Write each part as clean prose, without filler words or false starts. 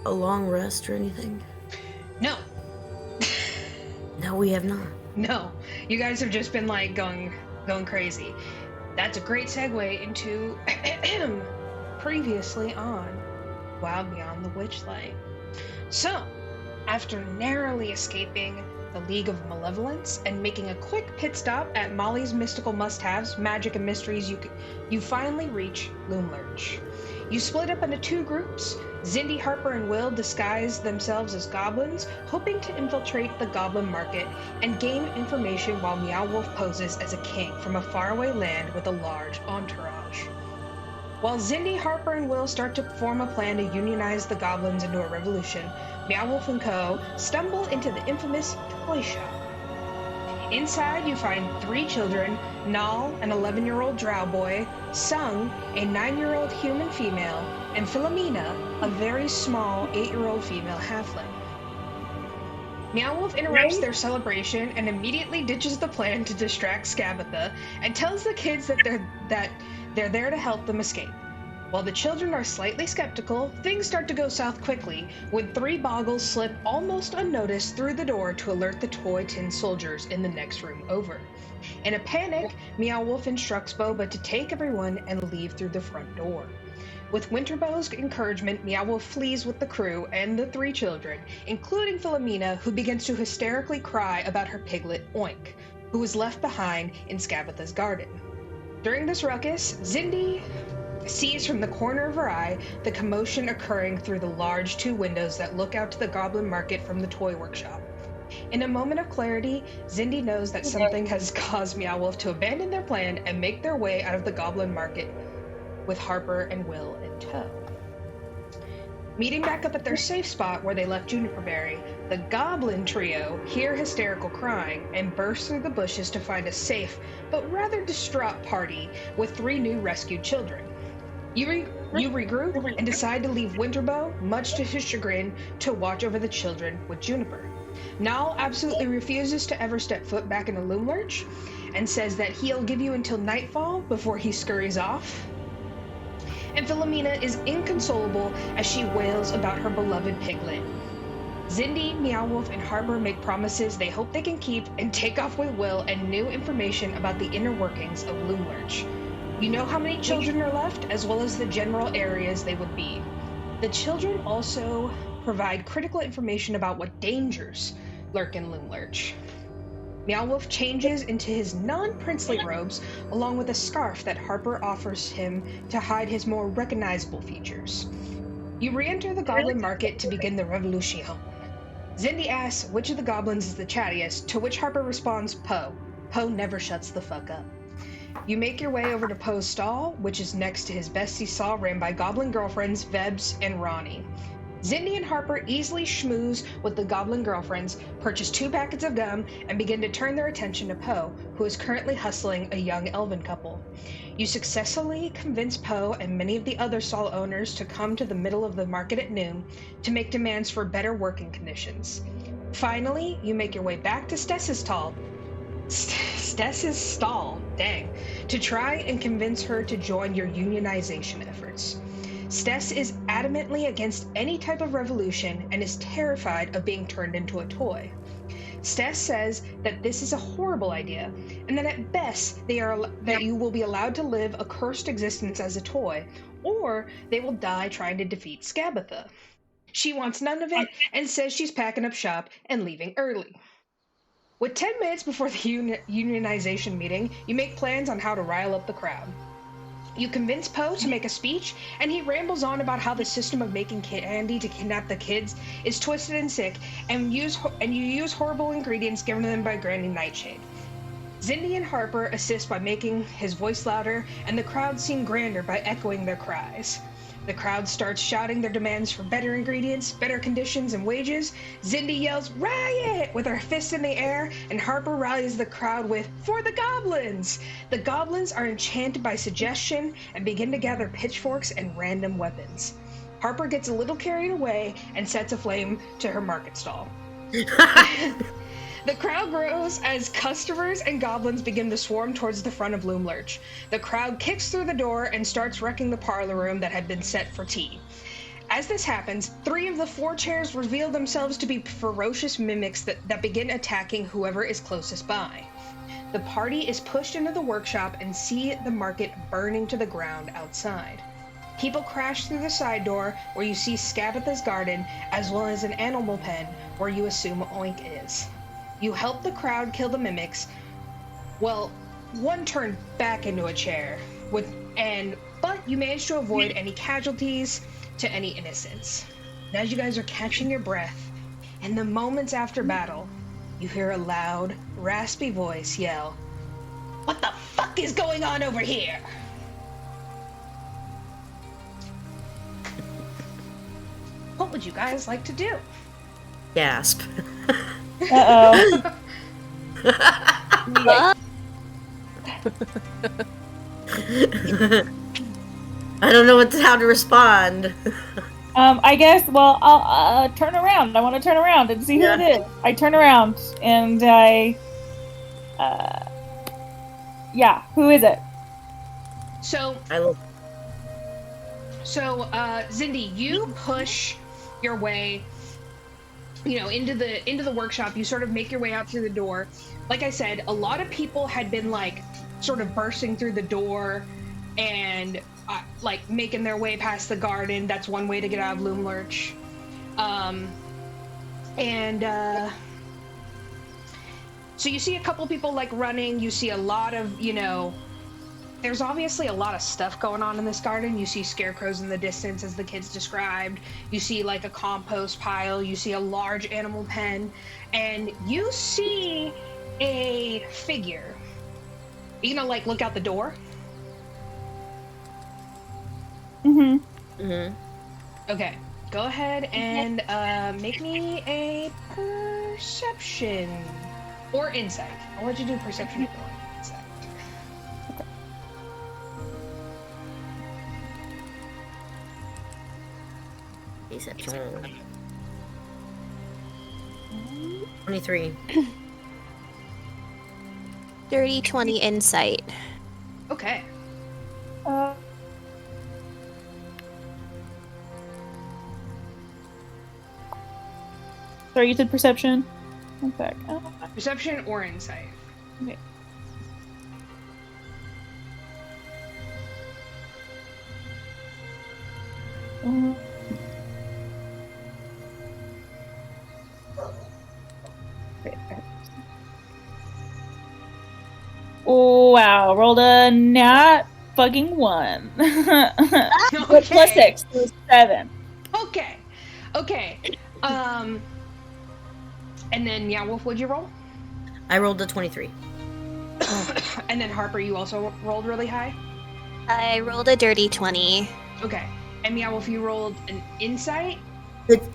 a long rest or anything? No. No, we have not. No. You guys have just been like going crazy. That's a great segue into previously on Wild Beyond the Witchlight. So, after narrowly escaping the League of Malevolence and making a quick pit stop at Molly's mystical must-haves, magic and mysteries, you finally reach Loomlurch. You split up into two groups. Zindi, Harper, and Will disguise themselves as goblins, hoping to infiltrate the goblin market and gain information while Meow Wolf poses as a king from a faraway land with a large entourage. While Zindi, Harper, and Will start to form a plan to unionize the goblins into a revolution, Meow Wolf and Co. stumble into the infamous toy shop. Inside, you find 3 children, Nal, an 11-year-old drow boy, Sung, a 9-year-old human female, and Philomena, a very small 8-year-old female halfling. Meow Wolf interrupts their celebration and immediately ditches the plan to distract Skabatha and tells the kids that they're there to help them escape. While the children are slightly skeptical, things start to go south quickly when 3 boggles slip almost unnoticed through the door to alert the toy tin soldiers in the next room over. In a panic, Meow Wolf instructs Boba to take everyone and leave through the front door. With Winterbow's encouragement, Meow Wolf flees with the crew and the 3 children, including Philomena, who begins to hysterically cry about her piglet Oink, who was left behind in Skabatha's garden. During this ruckus, Zindi sees from the corner of her eye the commotion occurring through the large 2 windows that look out to the goblin market from the toy workshop. In a moment of clarity, Zindi knows that something has caused Meow Wolf to abandon their plan and make their way out of the goblin market with Harper and Will in tow. Meeting back up at their safe spot where they left Juniperberry, the goblin trio hear hysterical crying and burst through the bushes to find a safe but rather distraught party with 3 new rescued children. You regroup and decide to leave Winterbow, much to his chagrin, to watch over the children with Juniper. Nal absolutely refuses to ever step foot back into Loomlurch and says that he'll give you until nightfall before he scurries off. And Philomena is inconsolable as she wails about her beloved piglet. Zindi, Meow Wolf, and Harper make promises they hope they can keep and take off with Will and new information about the inner workings of Loomlurch. You know how many children are left, as well as the general areas they would be. The children also provide critical information about what dangers lurk in Loomlurch. Meow Wolf changes into his non-princely robes, along with a scarf that Harper offers him to hide his more recognizable features. You re-enter the goblin market to begin the revolution. Zindi asks which of the goblins is the chattiest, to which Harper responds, Poe. Poe never shuts the fuck up. You make your way over to Poe's stall, which is next to his bestie Saw ran by goblin girlfriends Vebs and Ronnie. Zindi and Harper easily schmooze with the goblin girlfriends, purchase 2 packets of gum, and begin to turn their attention to Poe, who is currently hustling a young elven couple. You successfully convince Poe and many of the other stall owners to come to the middle of the market at noon to make demands for better working conditions. Finally, you make your way back to Stess's stall, to try and convince her to join your unionization efforts. Stess is adamantly against any type of revolution and is terrified of being turned into a toy. Stess says that this is a horrible idea, and that at best that you will be allowed to live a cursed existence as a toy, or they will die trying to defeat Skabatha. She wants none of it and says she's packing up shop and leaving early. With 10 minutes before the unionization meeting, you make plans on how to rile up the crowd. You convince Poe to make a speech, and he rambles on about how the system of making candy to kidnap the kids is twisted and sick, and you use horrible ingredients given to them by Granny Nightshade. Zindi and Harper assist by making his voice louder, and the crowd seem grander by echoing their cries. The crowd starts shouting their demands for better ingredients, better conditions, and wages. Zindi yells, "Riot!" with her fist in the air, and Harper rallies the crowd with, "For the goblins!" The goblins are enchanted by suggestion and begin to gather pitchforks and random weapons. Harper gets a little carried away and sets a flame to her market stall. The crowd grows as customers and goblins begin to swarm towards the front of Loomlurch. The crowd kicks through the door and starts wrecking the parlor room that had been set for tea. As this happens, 3 of the 4 chairs reveal themselves to be ferocious mimics that begin attacking whoever is closest by. The party is pushed into the workshop and see the market burning to the ground outside. People crash through the side door where you see Skabatha's garden, as well as an animal pen where you assume Oink is. You help the crowd kill the mimics. Well, one turned back into a chair, but you manage to avoid any casualties to any innocents. And as you guys are catching your breath, in the moments after battle, you hear a loud, raspy voice yell, "What the fuck is going on over here?" What would you guys like to do? Gasp. Uh-oh. What? I don't know how to respond. I guess, well, I'll turn around. I want to turn around and see who it is. I turn around and yeah, who is it? So, Zindi, you push your way, into the workshop. You sort of make your way out through the door. Like I said, a lot of people had been sort of bursting through the door and making their way past the garden. That's one way to get out of Loom Lurch. So you see a couple people running. You see a lot of, there's obviously a lot of stuff going on in this garden. You see scarecrows in the distance, as the kids described. You see a compost pile. You see a large animal pen, and you see a figure. You look out the door. Okay, go ahead and make me a perception or insight. I'll let you do perception or insight. Perception. 23. Dirty 20 insight. Okay. Sorry, you said perception? One sec. Perception or insight. Okay. Oh, wow, rolled a nat fucking 1. Okay. Plus 6, so 7. Okay. And then Meow Wolf, what'd you roll? I rolled a 23. And then Harper, you also rolled really high? I rolled a dirty 20. Okay. And Meow Wolf, you rolled an insight?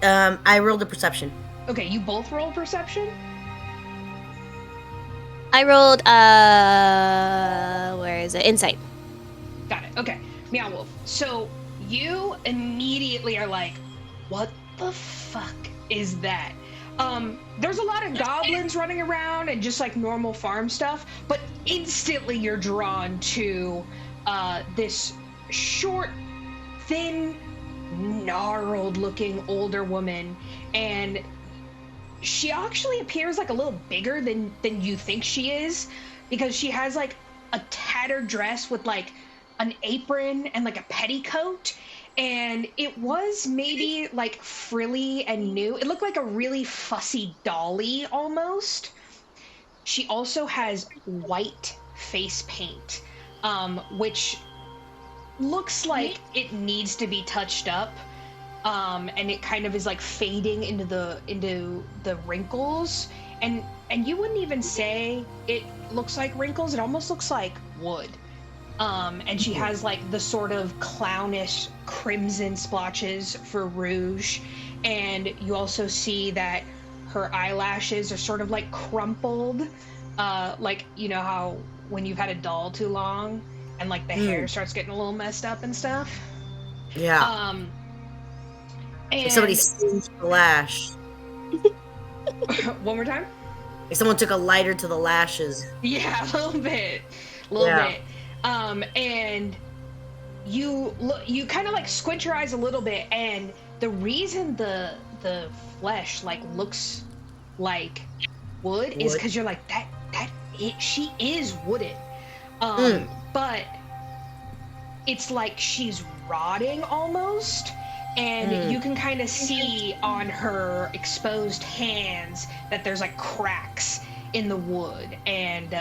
I rolled a perception. Okay, you both rolled perception? I rolled, where is it? Insight. Got it. Okay. Meow Wolf. So you immediately are like, what the fuck is that? There's a lot of goblins running around and just normal farm stuff, but instantly you're drawn to this short, thin, gnarled looking older woman, and she actually appears a little bigger than you think she is, because she has a tattered dress with an apron and a petticoat, and it was maybe frilly and new. It looked like a really fussy dolly almost. She also has white face paint, which looks like it needs to be touched up, and it kind of is fading into the wrinkles, and you wouldn't even say it looks like wrinkles. It almost looks like wood. And she has the sort of clownish crimson splotches for rouge, and you also see that her eyelashes are sort of crumpled, how when you've had a doll too long and the hair starts getting a little messed up and stuff. Yeah. And Somebody singed the lash. one more time. Someone took a lighter to the lashes. Yeah, a little bit. And you kind of squint your eyes a little bit, and the reason the flesh like looks like wood is because you're like she is wooden. But it's like she's rotting almost, and you can kind of see on her exposed hands that there's like cracks in the wood, and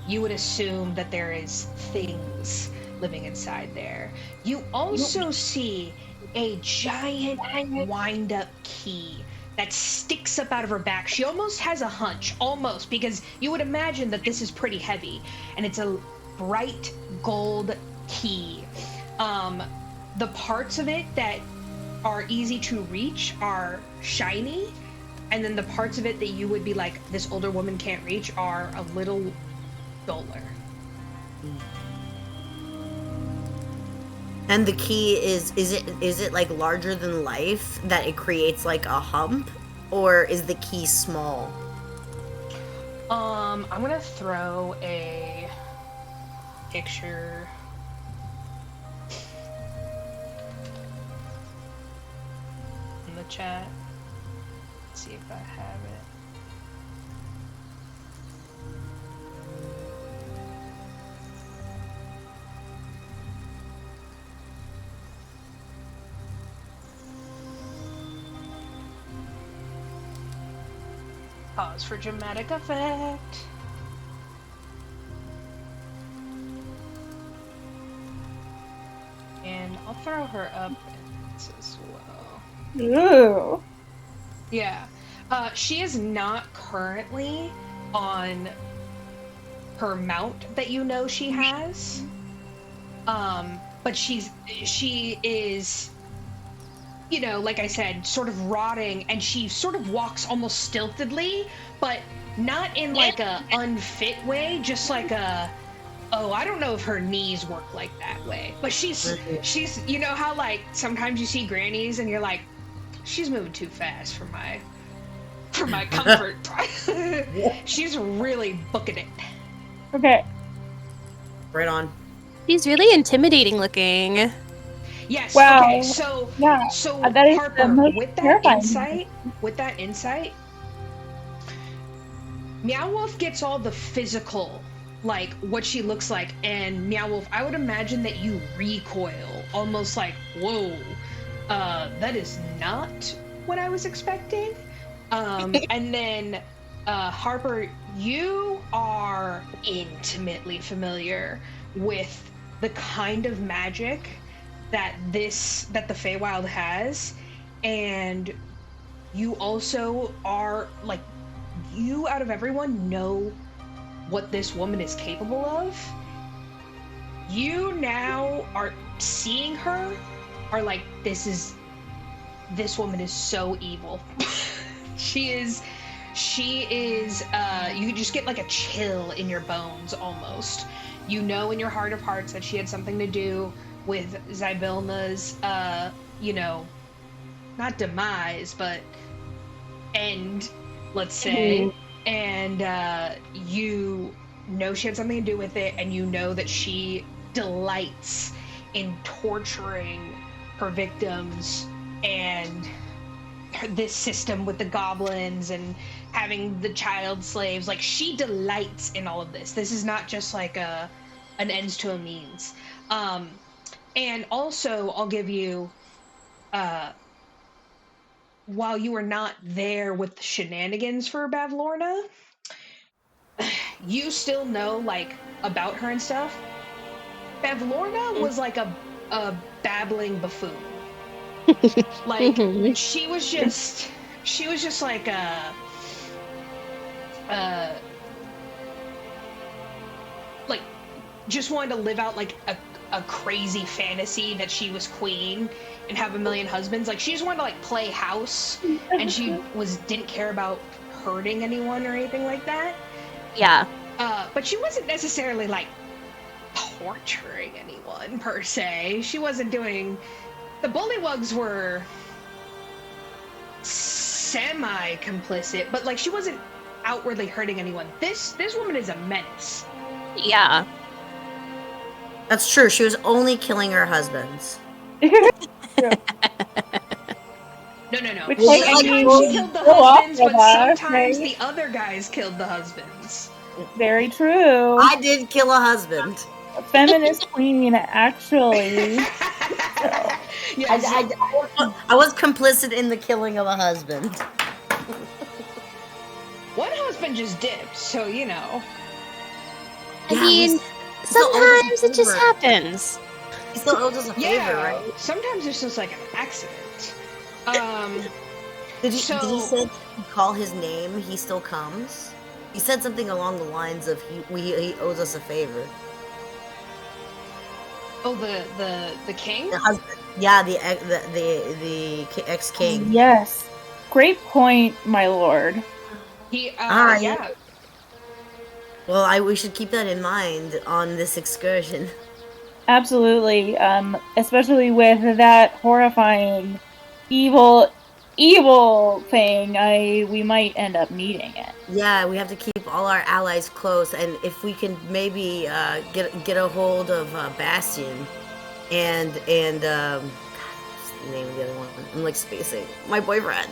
you would assume that there is things living inside there. You also see a giant wind-up key that sticks up out of her back. She almost has a hunch, almost, because you would imagine that this is pretty heavy, and it's a bright gold key. The parts of it that are easy to reach are shiny, and then the parts of it that you would be like, this older woman can't reach, are a little duller. And the key is it like larger than life that it creates like a hump, or is the key small? I'm gonna throw a picture. In the chat. Let's see if I have it. Pause for dramatic effect. And I'll throw her up in this as well. Ooh. Yeah. She is not currently on her mount that you know she has. But she is, you know, like I said, sort of rotting, and she sort of walks almost stiltedly, but not in like a unfit way, just like a, oh, I don't know if her knees work like that way. But she's, you know how like sometimes you see grannies and you're like, she's moving too fast for my comfort. She's really booking it. Okay. Right on. She's really intimidating looking. Yes. Wow. Okay. So Yeah. so That is the Harper, most with that terrifying. insight, Meow Wolf gets all the physical, like what she looks like, and Meow Wolf, I would imagine that you recoil, almost like, whoa, that is not what I was expecting. And then Harper, you are intimately familiar with the kind of magic that the Feywild has, and you also are like, you out of everyone know what this woman is capable of. You now are seeing her, are like, this woman is so evil. She is, you just get like a chill in your bones almost. You know in your heart of hearts that she had something to do with Zybilna's, you know, not demise, but end, let's say. And you know she had something to do with it, and you know that she delights in torturing her victims, and this system with the goblins and having the child slaves, like she delights in all of this. This is not just like an ends to a means. And also I'll give you, while you were not there with the shenanigans for Bavlorna, you still know like about her and stuff. Bavlorna was like a babbling buffoon. Like she was just like like just wanted to live out like a crazy fantasy that she was queen and have a million husbands. Like she just wanted to like play house, and she didn't care about hurting anyone or anything like that. Yeah. But she wasn't necessarily like torturing anyone per se. She wasn't doing. The bullywugs were semi-complicit, but like she wasn't outwardly hurting anyone. This woman is a menace. Yeah. That's true. She was only killing her husbands. Yeah. Which, Well, like, I mean, Sometimes she killed the go off husbands, with but us, sometimes right? the other guys killed the husbands. Very true. I did kill a husband. A feminist queen, actually. So, Yes. I was complicit in the killing of a husband. One husband just dipped, so you know. I Yeah, mean, still owes us a sometimes it just favor. happens. He still owes us a favor, right? Sometimes it's just like an accident. Did he So- say to call his name, he still comes? He said something along the lines of he owes us a favor. Oh, the king? The husband, yeah, the ex-king. yes. Great point, my lord. He Alright. yeah. Well, we should keep that in mind on this excursion. Absolutely. Especially with that horrifying, evil thing, we might end up needing it. Yeah, we have to keep all our allies close, and if we can maybe get a hold of Bastion and what's the name of the other one? I'm like spacing. My boyfriend.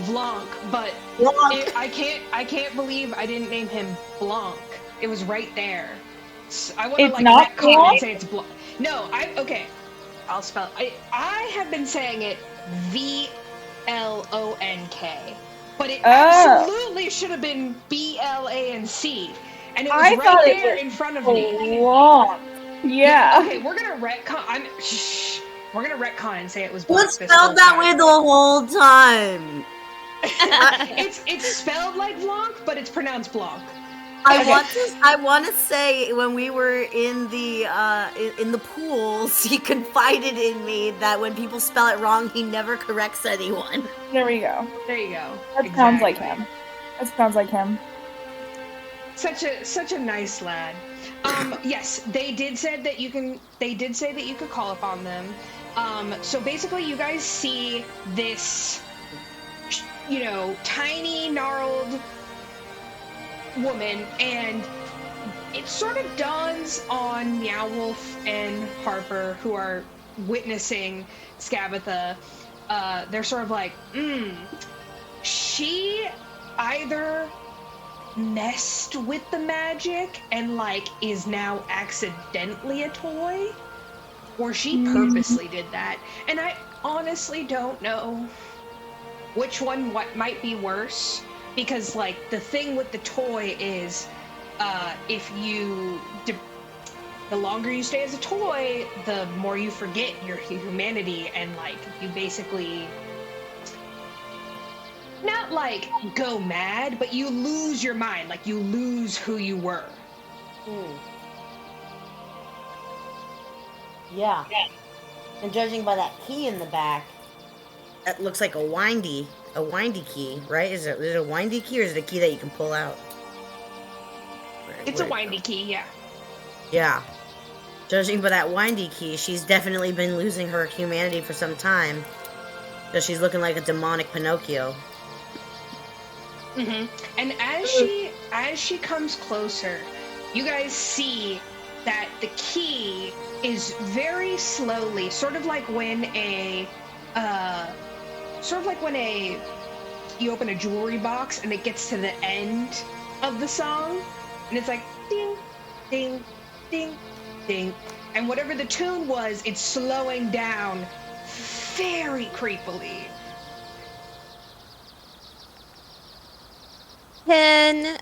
Blanc, but Blanc. I can't believe I didn't name him Blanc. It was right there. I want to It's like not retcon and Blanc? say it's Blanc. No, okay. I'll spell it. I have been saying it VLONK, but it absolutely should have been BLANC, and it was I right thought it there was in front of me. Long. Yeah. Okay, we're gonna retcon. We're gonna retcon and say it was Blanc. What's spelled that way the whole time? It's spelled like Blanc, but it's pronounced Blanc. I want to say when we were in the pools, he confided in me that when people spell it wrong, he never corrects anyone. There we go. There you go. That sounds like him. That sounds like him. Such a nice lad. Yes, they did say that you could call upon them. So basically, you guys see this, tiny, gnarled woman, and it sort of dawns on Meow Wolf and Harper, who are witnessing Skabatha. They're sort of like, she either messed with the magic and is now accidentally a toy, or she purposely did that. And I honestly don't know which one might be worse, because the thing with the toy is the longer you stay as a toy, the more you forget your humanity, and you basically not go mad, but you lose your mind, you lose who you were. Yeah. And judging by that key in the back, that looks like a windy key, right? Is it a windy key, or is it a key that you can pull out? It's a windy key, yeah. Yeah. Judging by that windy key, she's definitely been losing her humanity for some time. So she's looking like a demonic Pinocchio. And as she comes closer, you guys see that the key is very slowly, sort of like when you open a jewelry box and it gets to the end of the song, and it's like ding, ding, ding, ding, and whatever the tune was, it's slowing down very creepily. Because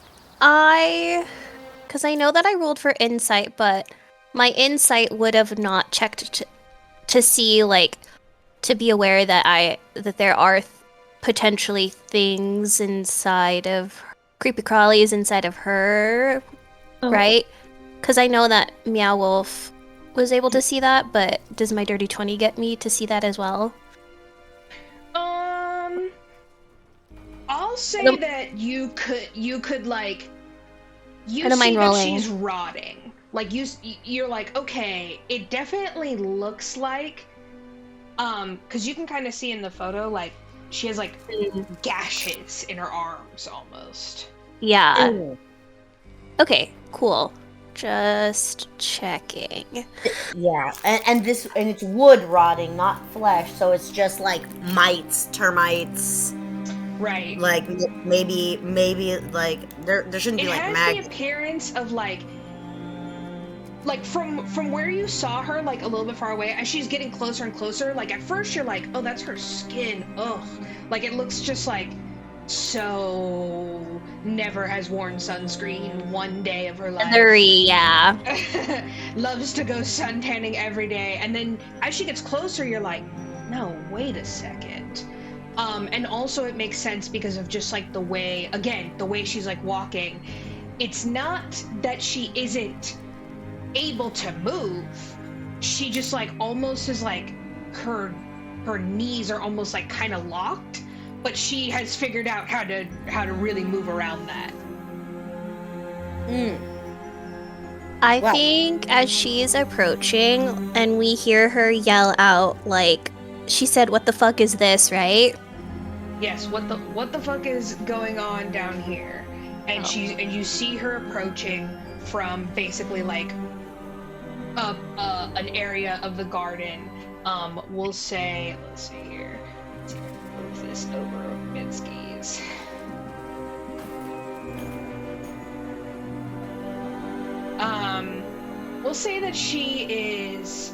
I know that I rolled for insight, but my insight would have not checked to see, to be aware that there are potentially things inside of creepy crawlies inside of her, right? Because I know that Meow Wolf was able to see that, but does my dirty 20 get me to see that as well? I'll say that you could you see that she's rotting. You're okay, it definitely looks like, because you can kind of see in the photo, she has gashes in her arms almost. Yeah. Okay, cool. Just checking. Yeah, and it's wood rotting, not flesh, so it's just like mites, termites. Right. Like maybe like there shouldn't be It like has maggots. the appearance of like from where you saw her, like a little bit far away, as she's getting closer and closer, like at first you're like, oh, that's her skin. Ugh. Like it looks just like so never has worn sunscreen one day of her life. Yeah. Loves to go suntanning every day. And then as she gets closer, you're like, no, wait a second. And also it makes sense because of just like the way she's like walking. It's not that she isn't able to move. She just like almost is like her knees are almost like kind of locked, but she has figured out how to really move around that. I think as she's approaching and we hear her yell out, like, she said, "What the fuck is this?" right? Yes, what the fuck is going on down here? And you see her approaching from basically like an area of the garden. We'll say, let's see here. Move this over Minsky's. We'll say that she is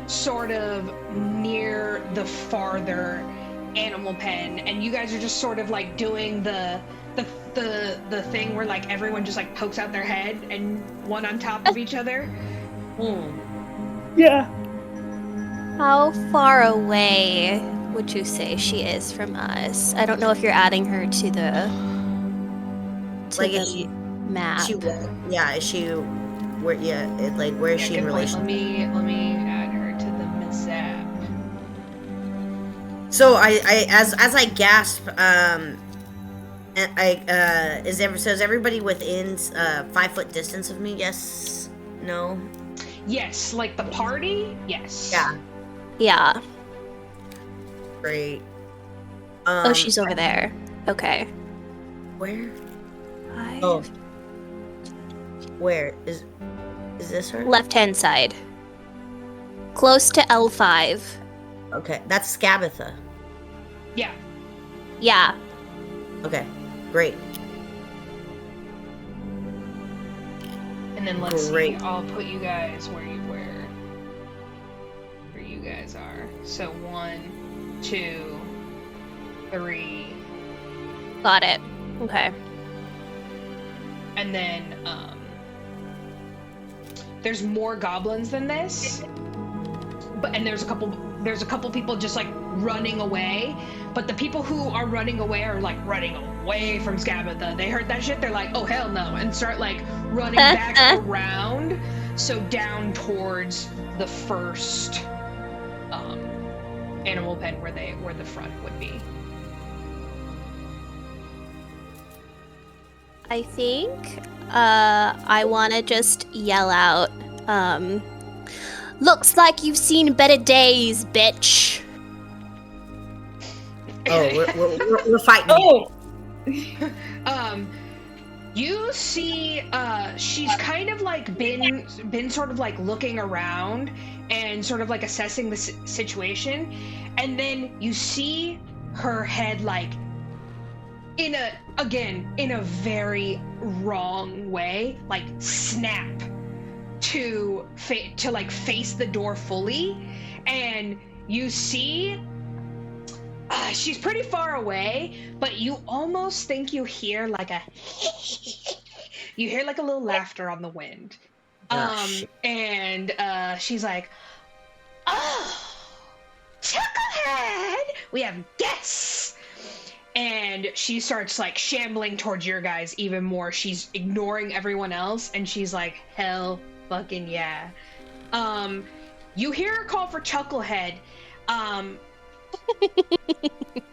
sort of near the farther animal pen, and you guys are just sort of like doing the thing where like everyone just like pokes out their head and one on top of each other. Yeah. How far away would you say she is from us? I don't know if you're adding her to the Like is she map. Yeah, is she where? Yeah, like where is she in good point. relation? Let me add her to the map. So as I gasp, is everybody within 5 foot distance of me? Yes. No. Yes, like the party. Yes. Yeah. Great. Oh, she's over there. Okay. Where? 5. Oh. Where is this her? Left-hand side. Close to L5. Okay, that's Skabatha. Yeah. Yeah. Okay, great. And then let's Great. see. I'll put you guys where you guys are. So 1, 2, 3. Got it. Okay. And then there's more goblins than this, and there's a couple people just like running away, but the people who are running away are like running away from Skabatha. They heard that shit, they're like, oh hell no, and start like running back around, so down towards the first animal pen where the front would be. I think I want to just yell out, looks like you've seen better days, bitch. Oh, we're fighting. Oh. You see, she's kind of like been sort of like looking around and sort of like assessing the situation, and then you see her head like in a very wrong way, like snap to like face the door fully, and you see she's pretty far away, but you almost think you hear like a you hear like a little laughter on the wind. And she's like, oh, Chucklehead, we have guests. And she starts like shambling towards your guys even more. She's ignoring everyone else, and she's like, hell fucking yeah. You hear her call for Chucklehead.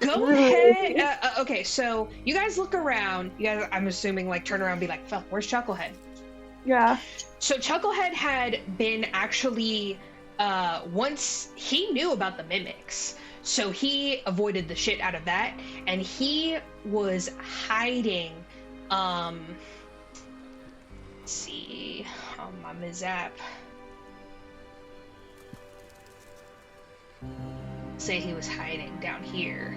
Go ahead. Okay, so you guys look around. You guys, I'm assuming, like turn around and be like, fuck, where's Chucklehead? Yeah. So Chucklehead had been actually, once he knew about the mimics, so he avoided the shit out of that, and he was hiding, Let's see on my Mizap. Say he was hiding down here.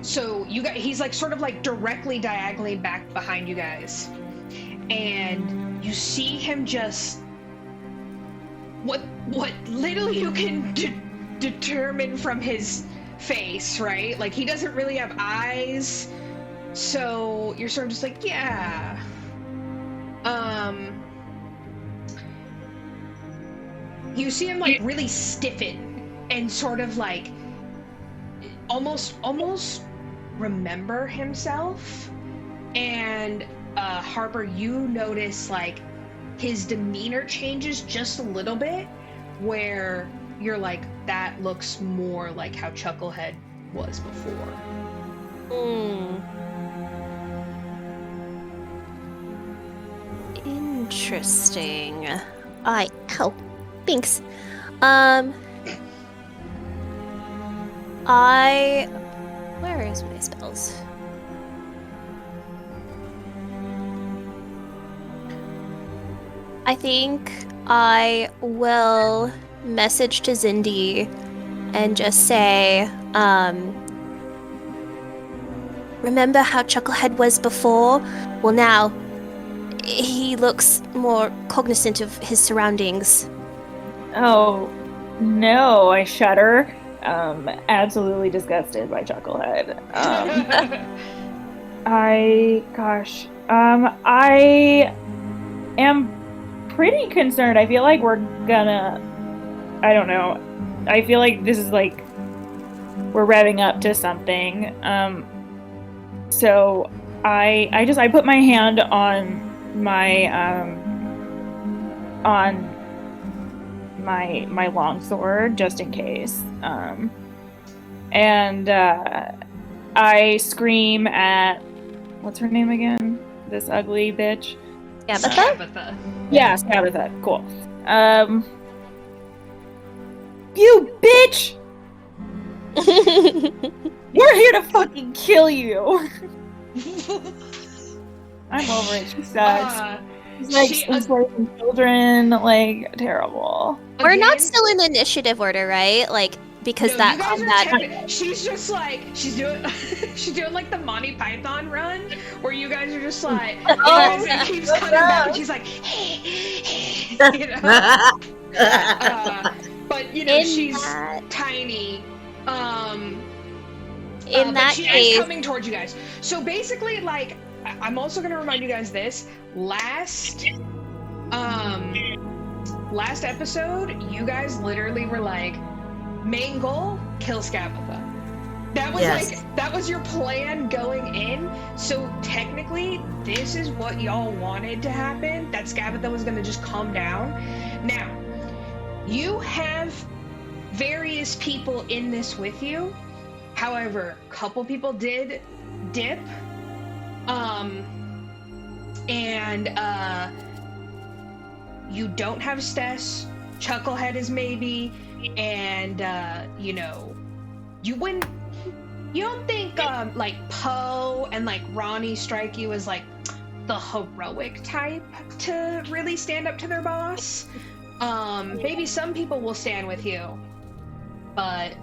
So you guys, he's like sort of like directly diagonally back behind you guys, and you see him just what little you can determine from his face, right? Like he doesn't really have eyes, so you're sort of just like, yeah. You see him like really stiffen and sort of like almost remember himself. And Harper, you notice like his demeanor changes just a little bit, where you're like, that looks more like how Chucklehead was before. Interesting. Thanks. Where is my spells? I think I will message to Zindi and just say, remember how Chucklehead was before? Well, now he looks more cognizant of his surroundings. Oh, no, I shudder. Absolutely disgusted by Chucklehead. I am pretty concerned. I feel like we're gonna, I don't know. I feel like this is like, we're revving up to something. So I put my hand on my long sword just in case. And I scream at, what's her name again? This ugly bitch. Skabatha. Yeah, Skabatha. Cool. You bitch! We're here to fucking kill you. I'm over it. She sucks. She's like enslaving children, like terrible. We're not still in initiative order, right? Like, because No, that you guys combat. She's just like, she's doing like the Monty Python run, where you guys are just like, it keeps cutting down. She's like, you know. But you know, she's tiny. In that she case, is coming towards you guys. So basically, like, I'm also gonna remind you guys this. Last episode, you guys literally were like, main goal, kill Skabatha. That was that was your plan going in. So technically, this is what y'all wanted to happen, that Skabatha was gonna just calm down. Now, you have various people in this with you. However, a couple people did dip. You don't have Stess. Chucklehead is maybe, and you know, you don't think like Poe and like Ronnie strike you as like the heroic type to really stand up to their boss. Maybe some people will stand with you, but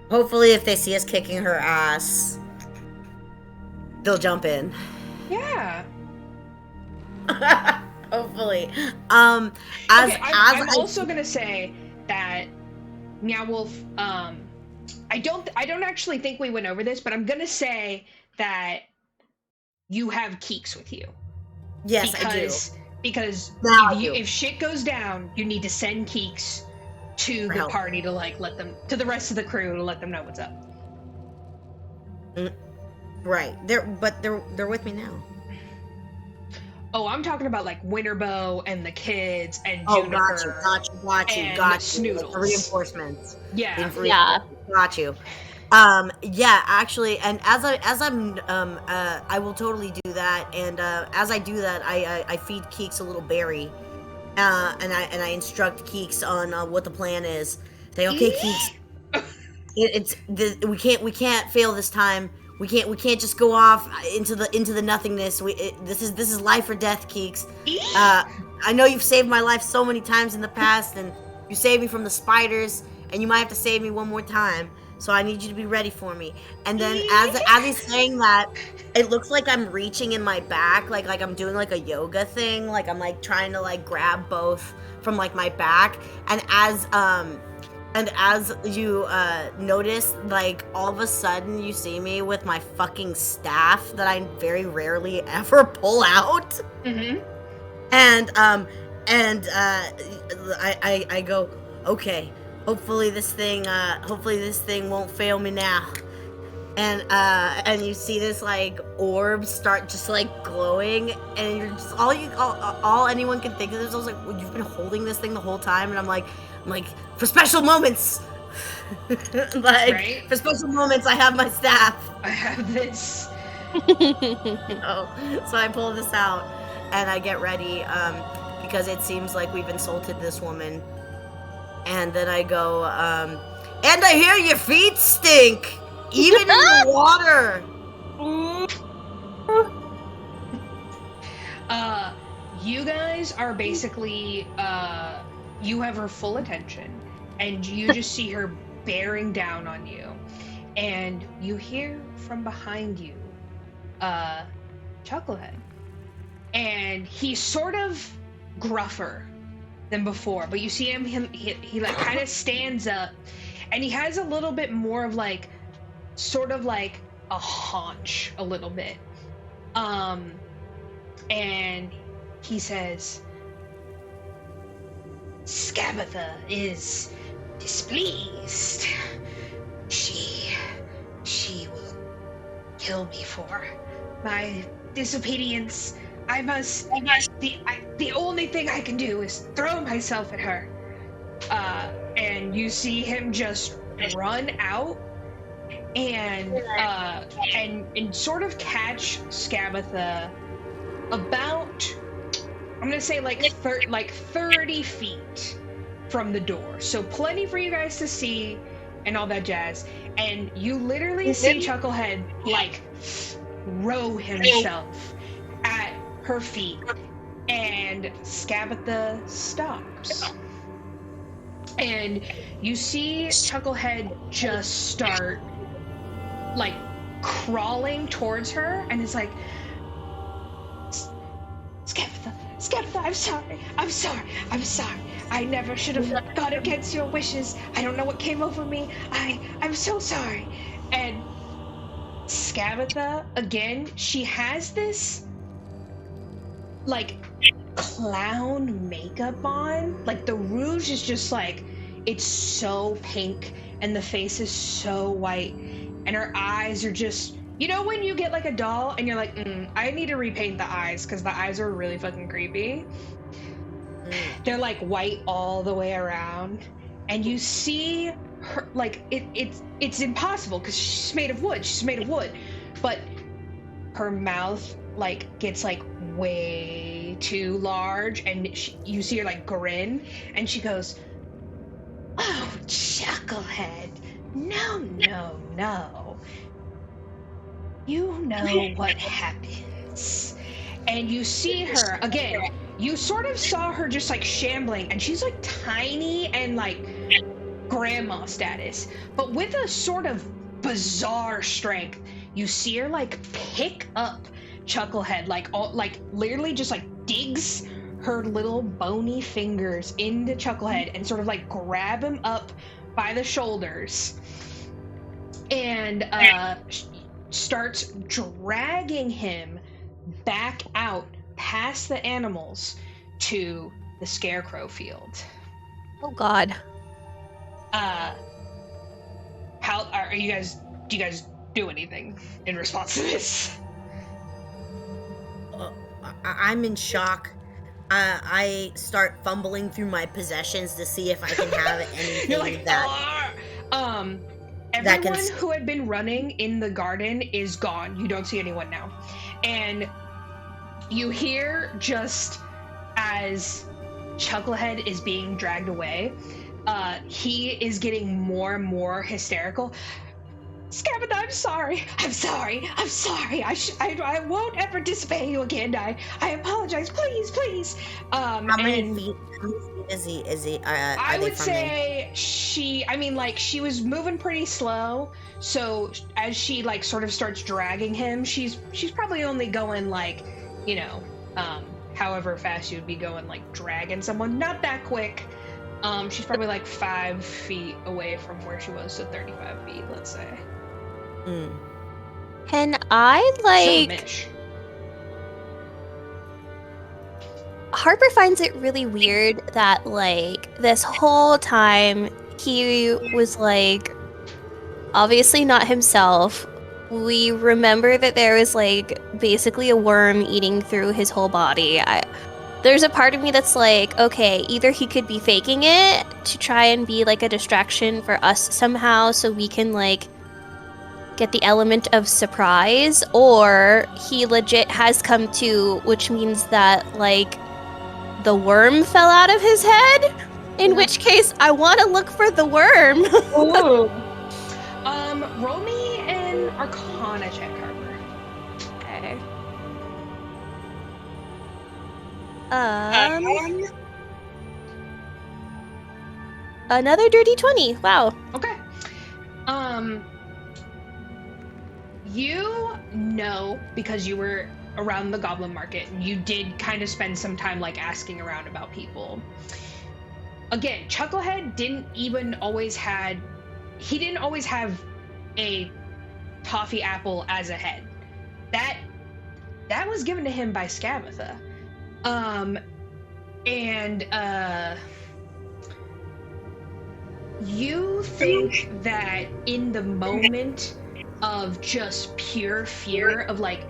hopefully if they see us kicking her ass, they'll jump in. Yeah. Hopefully. I'm also gonna say that Meow Wolf, I don't actually think we went over this, but I'm gonna say that you have Keeks with you. Yes, I do. Because if shit goes down, you need to send Keeks to the party to like to the rest of the crew to let them know what's up. Right. They're with me now. Oh, I'm talking about like Winterbow and the kids and Juniper. Got you. Snoodles. The reinforcements. Yeah. Got you. Yeah, actually, and as I'm I will totally do that. And as I do that, I feed Keeks a little berry, and I instruct Keeks on what the plan is. Say, okay, Keeks, we can't fail this time. We can't just go off into the nothingness. This is life or death, Keeks. I know you've saved my life so many times in the past, and you saved me from the spiders, and you might have to save me one more time. So I need you to be ready for me. And then as he's saying that, it looks like I'm reaching in my back, like I'm doing like a yoga thing, like I'm like trying to like grab both from like my back. And as you notice, like all of a sudden you see me with my fucking staff that I very rarely ever pull out. Mm-hmm. And I go, okay, hopefully this thing won't fail me now. And you see this like orb start just like glowing, and you're just all anyone can think of is like, well, you've been holding this thing the whole time. And I'm like for special moments. For special moments I have my staff. I have this. So I pull this out and I get ready, because it seems like we've insulted this woman. And then I go, and I hear your feet stink, even in the water. You guys are basically, you have her full attention, and you just see her bearing down on you. And you hear from behind you, Chucklehead. And he's sort of gruffer than before, but you see him he like kind of stands up, and he has a little bit more of like sort of like a haunch a little bit, and he says, Skabatha is displeased. She will kill me for my disobedience. The only thing I can do is throw myself at her. And you see him just run out and sort of catch Skabatha about, I'm gonna say like 30 feet from the door. So plenty for you guys to see and all that jazz. And you literally see Chucklehead like throw himself at her feet, and Skabatha stops. And you see Chucklehead just start like crawling towards her, and it's like, Skabatha, I'm sorry. I never should have gone against your wishes. I don't know what came over me. I'm so sorry. And Skabatha, again, she has this like clown makeup on. Like the rouge is just like, it's so pink, and the face is so white, and her eyes are just, you know when you get like a doll and you're like, I need to repaint the eyes because the eyes are really fucking creepy. They're like white all the way around, and you see her like it's impossible because she's made of wood, but her mouth like gets like way too large, and you see her like grin, and she goes, oh, Chucklehead, no. You know what happens. And you see her, again, you sort of saw her just like shambling, and she's like tiny and like grandma status, but with a sort of bizarre strength. You see her like pick up Chucklehead, like literally just like digs her little bony fingers into Chucklehead and sort of like grab him up by the shoulders, and starts dragging him back out past the animals to the scarecrow field. Oh God. How are you guys? Do you guys do anything in response to this? I'm in shock. I start fumbling through my possessions to see if I can have anything. You're like, that. Everyone who had been running in the garden is gone. You don't see anyone now, and you hear just as Chucklehead is being dragged away, he is getting more and more hysterical. Skabatha, I'm sorry. I won't ever disobey you again. I apologize. Please. How many feet is he? I Are they would from me? say she was moving pretty slow. So as she like sort of starts dragging him, she's probably only going like, however fast you'd be going like dragging someone. Not that quick. She's probably like 5 feet away from where she was, so 35 feet, let's say. Can I like? So Harper finds it really weird that like this whole time he was like obviously not himself. We remember that there was like basically a worm eating through his whole body. There's a part of me that's like, okay, either he could be faking it to try and be like a distraction for us somehow so we can like get the element of surprise, or he legit has come to, which means that like the worm fell out of his head, in which case I want to look for the worm. Ooh. Roll me an Arcana check, Harper. Okay. Another dirty 20. Wow. Okay. You know, because you were around the goblin market, you did kind of spend some time like asking around about people. Again, Chucklehead didn't always have a toffee apple as a head. That was given to him by Skabatha. You think that in the moment of just pure fear of like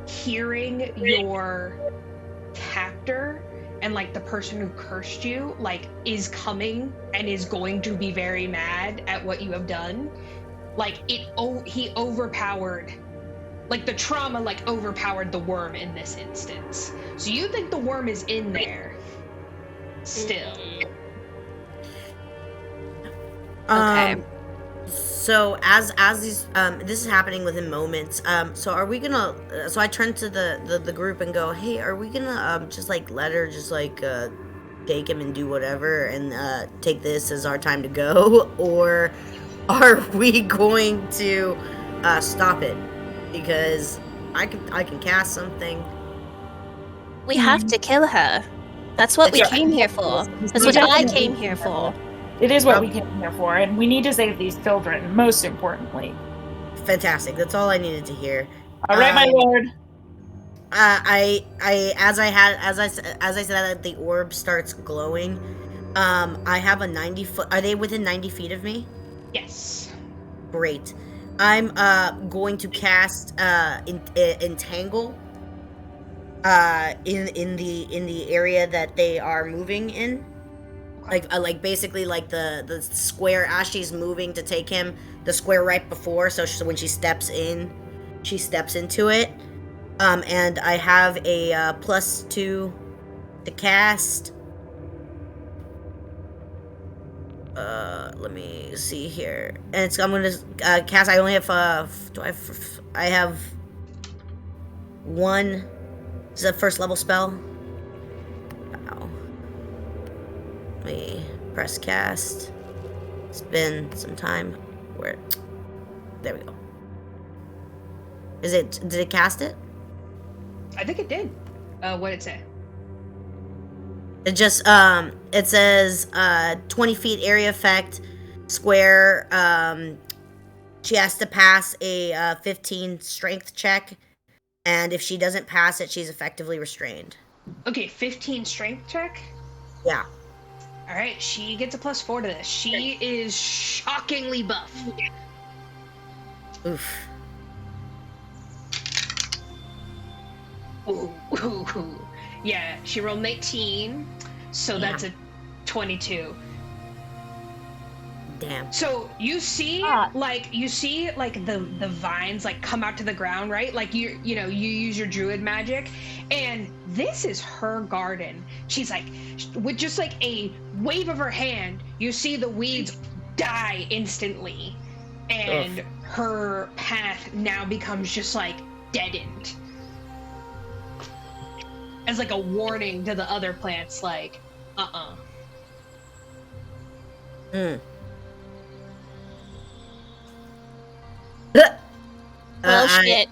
hearing your captor and like the person who cursed you like is coming and is going to be very mad at what you have done, like he overpowered, like the trauma like overpowered the worm in this instance. So you think the worm is in there still. Okay. So as these this is happening within moments. So are we gonna? So I turn to the group and go, hey, are we gonna just like let her just like take him and do whatever and take this as our time to go, or are we going to stop it? Because I can cast something. We have to kill her. That's what we That's came here for. That's what I came here for. It is what we came here for, and we need to save these children, most importantly. Fantastic. That's all I needed to hear. All right, my lord. As I said that the orb starts glowing. I have a 90 foot. Are they within 90 feet of me? Yes. Great. I'm going to cast entangle in the area that they are moving in. Like basically like the square as she's moving to take him, the square right before, so when she steps in, she steps into it. And I have a +2 to cast. Let me see here. And I'm gonna cast. I only have I have one. This is a first level spell. Wow. Let me press cast. It's been some time. Where? There we go. Did it cast it? I think it did. What did it say? It just it says 20 feet area effect, square. She has to pass a 15 strength check, and if she doesn't pass it, she's effectively restrained. Okay, 15 strength check? Yeah. Alright, she gets a +4 to this. She is shockingly buff. Oof. Ooh. Yeah, she rolled an 18, so that's a 22. Damn. So you see the vines like come out to the ground, right? Like you use your druid magic, and this is her garden. She's like, with just like a wave of her hand, you see the weeds die instantly, and her path now becomes just like deadened. As like a warning to the other plants, like, Hmm. Well, shit.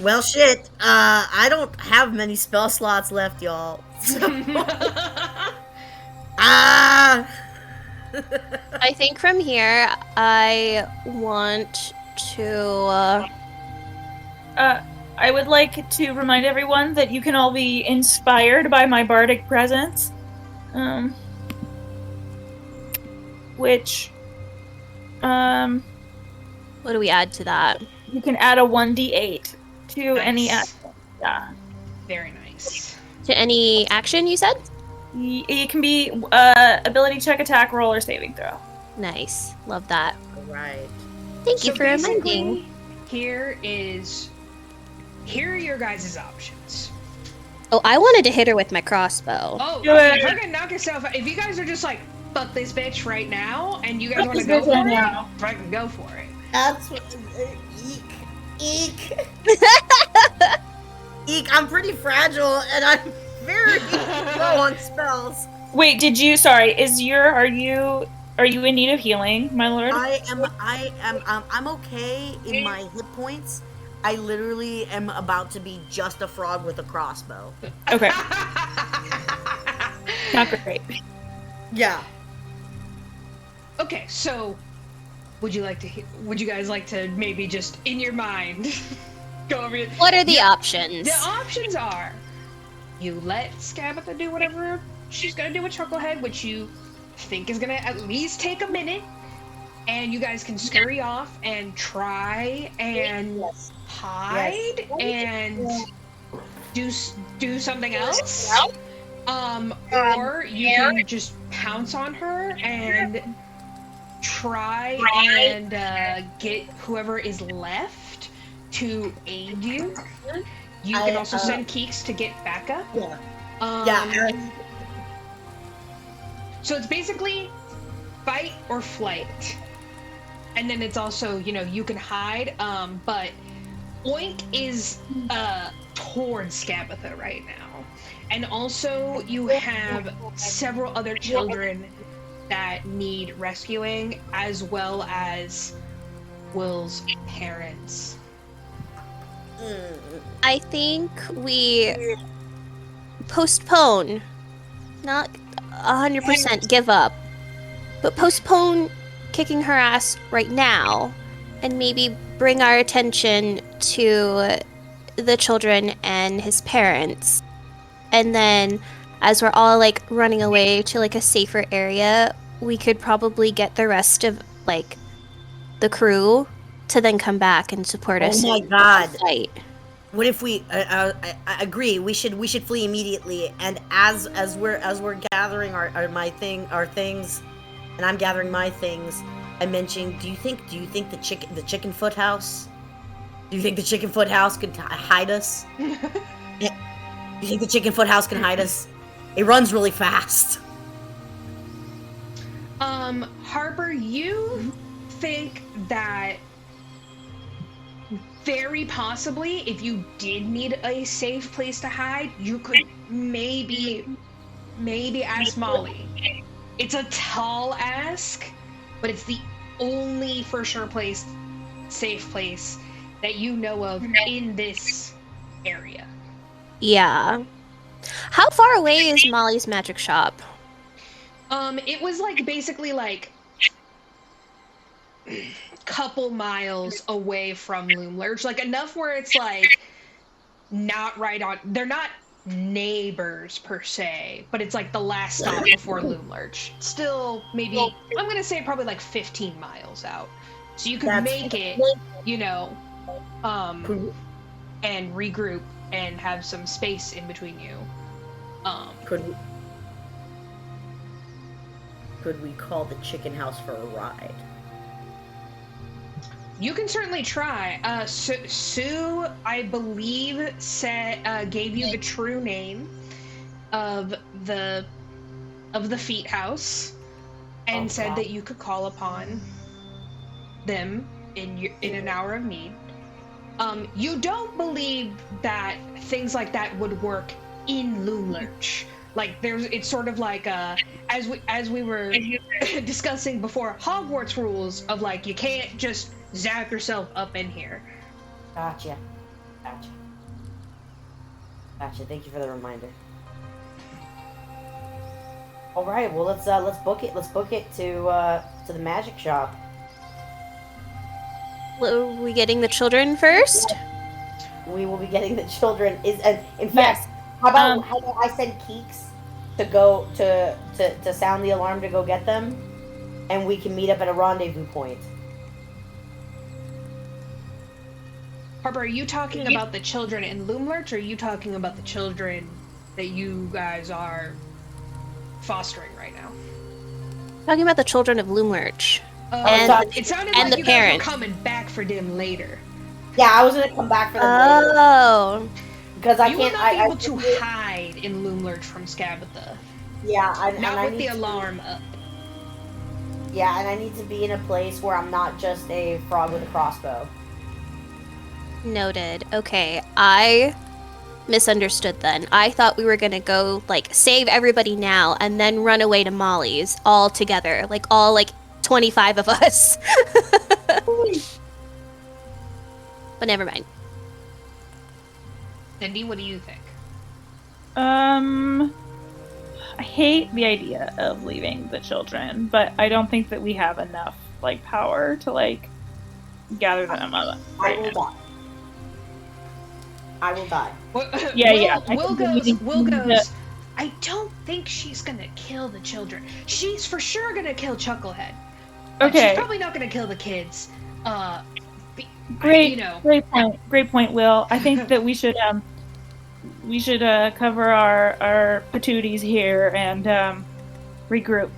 Well, shit. I don't have many spell slots left, y'all. So, I think from here, I want to. I would like to remind everyone that you can all be inspired by my bardic presence, which, What do we add to that? you can add a 1d8 to any Nice. action. Yeah. very nice. To any action, you said? It can be ability check, attack, roll, or saving throw. Nice. Love that. right. Thank you So for reminding. basically, here are your guys' options. Oh, I wanted to hit her with my crossbow. Oh, Do okay, it. if you're gonna knock yourself out, if you guys are just like, fuck this bitch right now, and you guys Fuck want to this go bitch for right it, now. fucking go for it. That's what. Eek. Eek. I'm pretty fragile, and I'm very low on spells. Wait, are you in need of healing, my lord? I'm okay in my hit points. I literally am about to be just a frog with a crossbow. Okay. Not great. Yeah. Okay, so would you guys like to maybe just in your mind go over it? What are the options? The options are you let Skabatha do whatever she's gonna do with Chucklehead, which you think is gonna at least take a minute, and you guys can scurry off and try and hide and do something else. Or you can just pounce on her and try and get whoever is left to aid you. You can also send Keeks to get backup. Yeah. So it's basically fight or flight. And then it's also, you can hide, but Oink is towards Skabatha right now. And also you have several other children that need rescuing, as well as Will's parents. I think we postpone, not 100% give up, but postpone kicking her ass right now and maybe bring our attention to the children and his parents. And then as we're all like running away to like a safer area, we could probably get the rest of like the crew to then come back and support us. Oh my in god. the fight. What if we? I agree. We should flee immediately. And as we're gathering our things, and I'm gathering my things, I mentioned. Do you think the chicken foot house? Do you think the chicken foot house could hide us? Yeah. Do you think the chicken foot house can hide us? It runs really fast. Harper, you think that very possibly, if you did need a safe place to hide, you could maybe ask Molly. It's a tall ask, but it's the only for sure safe place that you know of in this area. Yeah. How far away is Molly's magic shop? It was like basically like couple miles away from Loomlurch, like enough where it's like not right on. They're not neighbors per se, but it's like the last stop before Loomlurch. Still, maybe I'm gonna say probably like 15 miles out, so you can make it, and regroup and have some space in between you. Could we call the chicken house for a ride? You can certainly try. Sue, I believe, gave you the true name of the Feet House, and said that you could call upon them in an hour of need. You don't believe that things like that would work in Loomlurch. Like it's sort of like as we were discussing before, Hogwarts rules of like you can't just zap yourself up in here. Gotcha. Thank you for the reminder. All right. Well, let's book it. Let's book it to the magic shop. Are we getting the children first? We will be getting the children. In fact, Yes. how about I send Keeks to go to sound the alarm to go get them, and we can meet up at a rendezvous point. Harper, are you talking about the children in Loomlurch, or are you talking about the children that you guys are fostering right now? Talking about the children of Loomlurch. It sounded and like the you parents. guys were coming back for them later. Yeah, I was gonna come back for them later. Oh. Because I You can't. will not be able to hide in Loomlurch from Skabatha. Yeah, Not with the alarm up. Yeah, and I need to be in a place where I'm not just a frog with a crossbow. Noted. Okay, I misunderstood then. I thought we were gonna go, like, save everybody now and then run away to Molly's all together. Like, all, 25 of us. But never mind. Zindi, what do you think? I hate the idea of leaving the children, but I don't think that we have enough, power to, gather them up. I will die. Will goes, I don't think she's gonna kill the children. She's for sure gonna kill Chucklehead. Okay. She's probably not gonna kill the kids. Great point, Will. I think that we should cover our patooties here and regroup.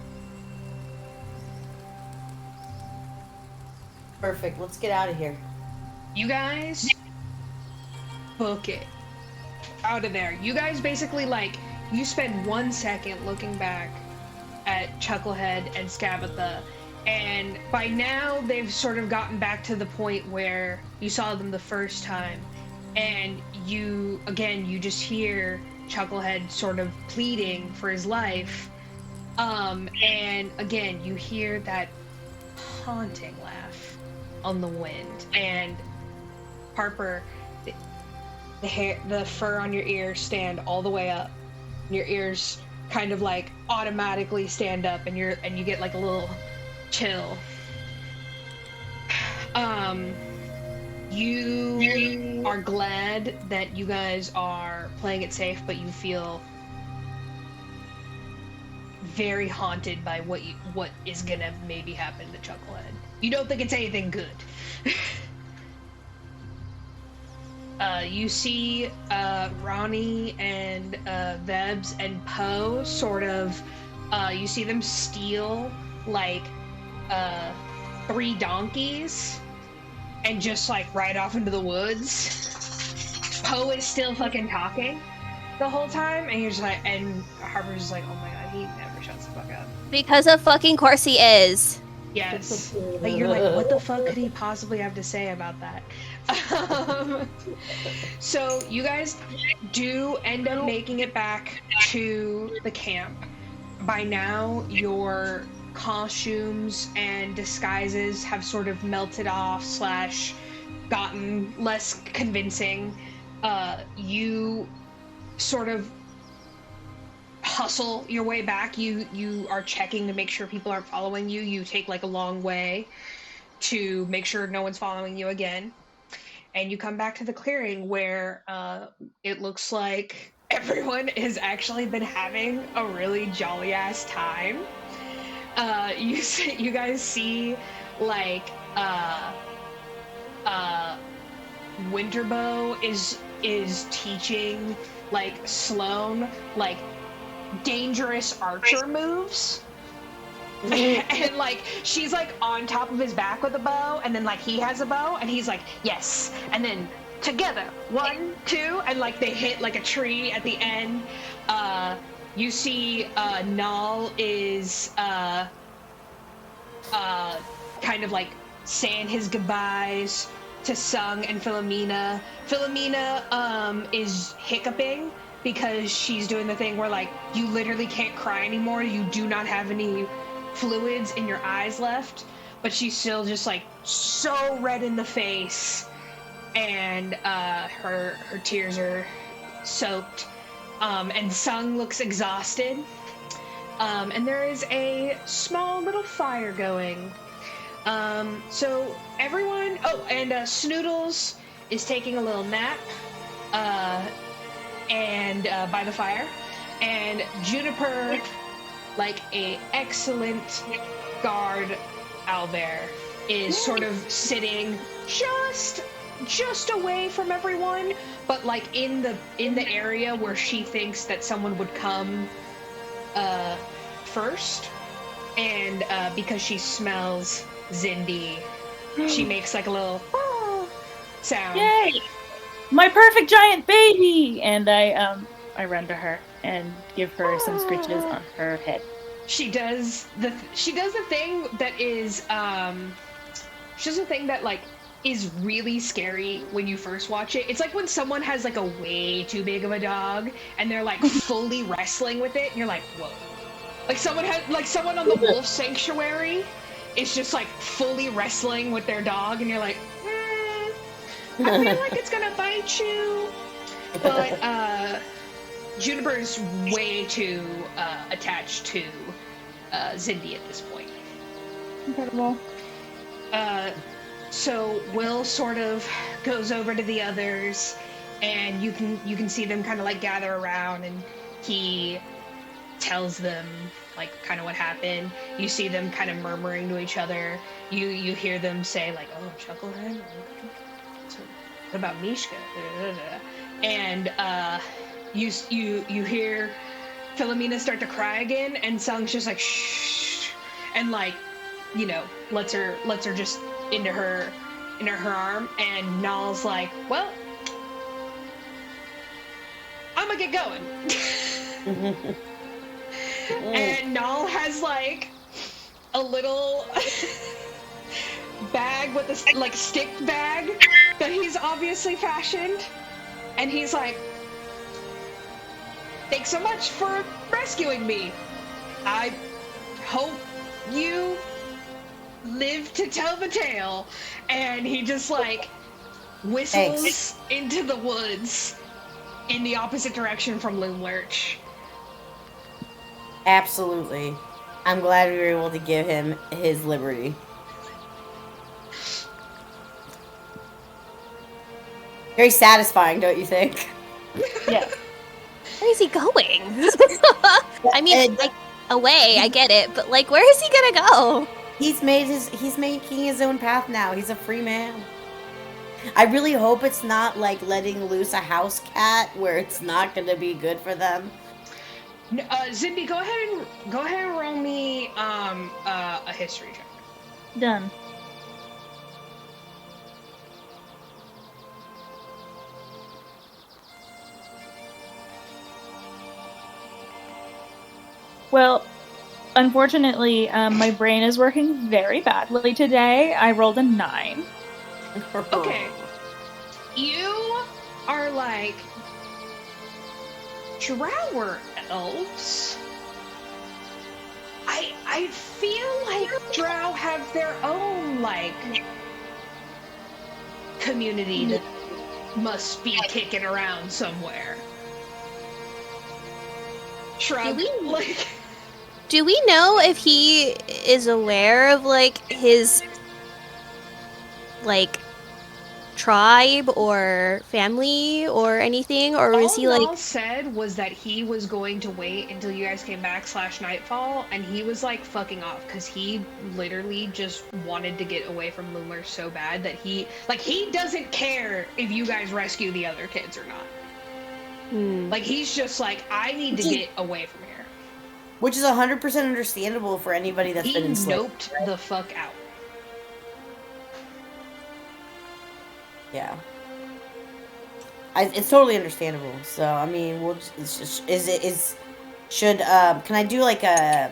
Perfect. Let's get out of here. You guys book it. Out of there. You guys basically, you spend 1 second looking back at Chucklehead and Skabatha, and by now they've sort of gotten back to the point where you saw them the first time, and you just hear Chucklehead sort of pleading for his life, and again you hear that haunting laugh on the wind, and Harper, the fur on your ears stand all the way up. Your ears kind of automatically stand up, and you get a little chill. You are glad that you guys are playing it safe, but you feel very haunted by what is gonna maybe happen to Chucklehead. You don't think it's anything good. You see Ronnie and Vebs and Poe sort of, you see them steal 3 donkeys and just ride off into the woods. Poe is still fucking talking the whole time, and you're just and Harper's just oh my god, he never shuts the fuck up. Because of fucking course he is. Yes. You're what the fuck could he possibly have to say about that? So you guys do end up making it back to the camp. By now, your costumes and disguises have sort of melted off / gotten less convincing. You sort of hustle your way back. You are checking to make sure people aren't following you. You take a long way to make sure no one's following you again. And you come back to the clearing where it looks like everyone has actually been having a really jolly ass time. You guys see Winterbow is teaching Sloane dangerous archer moves. And she's on top of his back with a bow, and then he has a bow, and he's yes, and then together 1, 2, and they hit a tree at the end. You see Null is kind of saying his goodbyes to Sung and Philomena. Philomena is hiccuping because she's doing the thing where, like, you literally can't cry anymore. You do not have any fluids in your eyes left, but she's still just, like, so red in the face, and her tears are soaked. And Sung looks exhausted. And there is a small little fire going. So everyone... Oh, and Snoodles is taking a little nap and by the fire. And Juniper, like a excellent guard owlbear, is sort of sitting just away from everyone, but like in the area where she thinks that someone would come first. And because she smells Zindi, she makes like a little sound. Yay! My perfect giant baby! And I run to her and give her some scritches on her head. She does the thing that is she does a thing that like is really scary when you first watch it. It's like when someone has like a way too big of a dog and they're like fully wrestling with it and you're like, whoa. Like someone on the wolf sanctuary is just like fully wrestling with their dog and you're like, I feel like it's gonna bite you. But Juniper's way too attached to Zindi at this point. Incredible. So Will sort of goes over to the others, and you can see them kind of like gather around, and he tells them like kind of what happened. You see them kind of murmuring to each other. You hear them say like, "Oh, Chucklehead. What about Mishka?" And you hear Philomena start to cry again, and Sung's just like shh, and like, you know, lets her just into her arm, and Nal's like, well, I'm gonna get going. And Nal has like a little bag with a like stick bag that he's obviously fashioned, and he's like, thanks so much for rescuing me. I hope you live to tell the tale. And he just like whistles into the woods in the opposite direction from Loom Lurch. Absolutely. I'm glad we were able to give him his liberty. Very satisfying, don't you think? Yeah. Where is he going? I mean, like, away, I get it, but like, where is he gonna go? He's making his own path now. He's a free man. I really hope it's not like letting loose a house cat where it's not going to be good for them. Zindi, go ahead and roll me a history check. Done. Well, unfortunately, my brain is working very badly today. I rolled a 9. Okay. You are like drow elves. I feel like drow have their own like community that must be kicking around somewhere. Shrug. Do we know if he is aware of like his like tribe or family or anything, or was he like? All said was that he was going to wait until you guys came back / nightfall, and he was like fucking off because he literally just wanted to get away from Loomer so bad that he doesn't care if you guys rescue the other kids or not. Like he's just like, I need to get away from here. Which is 100% understandable for anybody that's been enslaved. He noped the fuck out. Yeah. It's totally understandable. So, I mean, can I do like a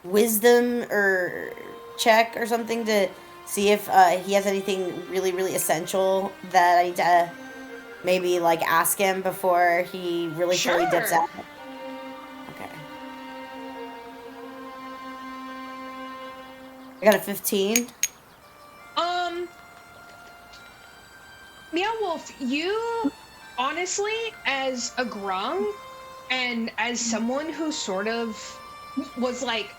wisdom or check or something to see if he has anything really, really essential that I need to maybe like ask him before he really fully dips Sure. out. Okay. I got a 15. Meow Wolf, you honestly, as a Grung, and as someone who sort of was like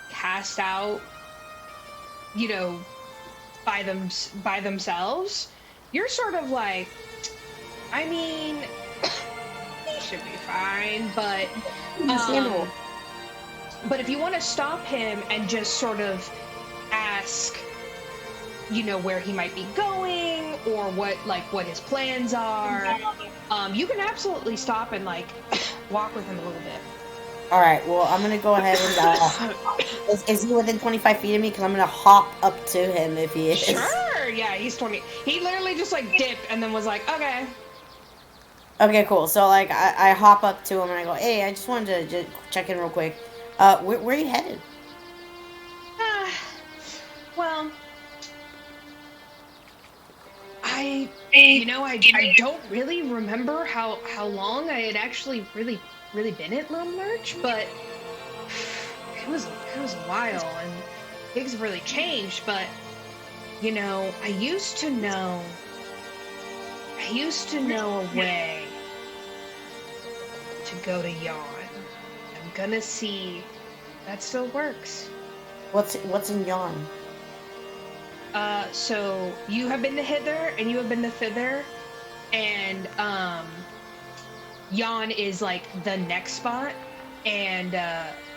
cast out, you know, by themselves, you're sort of like, I mean, he should be fine, but Understandable. but if you want to stop him and just sort of ask, you know, where he might be going or what his plans are, you can absolutely stop and like walk with him a little bit. All right. Well, I'm gonna go ahead and. Is he within 25 feet of me? Because I'm gonna hop up to him if he is. Sure. Yeah, he's 20. He literally just like dipped and then was like, okay. Okay, cool. So like I hop up to him and I go, hey, I just wanted to just check in real quick. Where are you headed? Well, I don't really remember how long I had actually really been at Little Lurch, but it was a while, and things have really changed. But you know, I used to know a way to go to Yawn. I'm gonna see if that still works. What's in Yawn? So you have been to hither and you have been to thither, and Yawn is like the next spot, and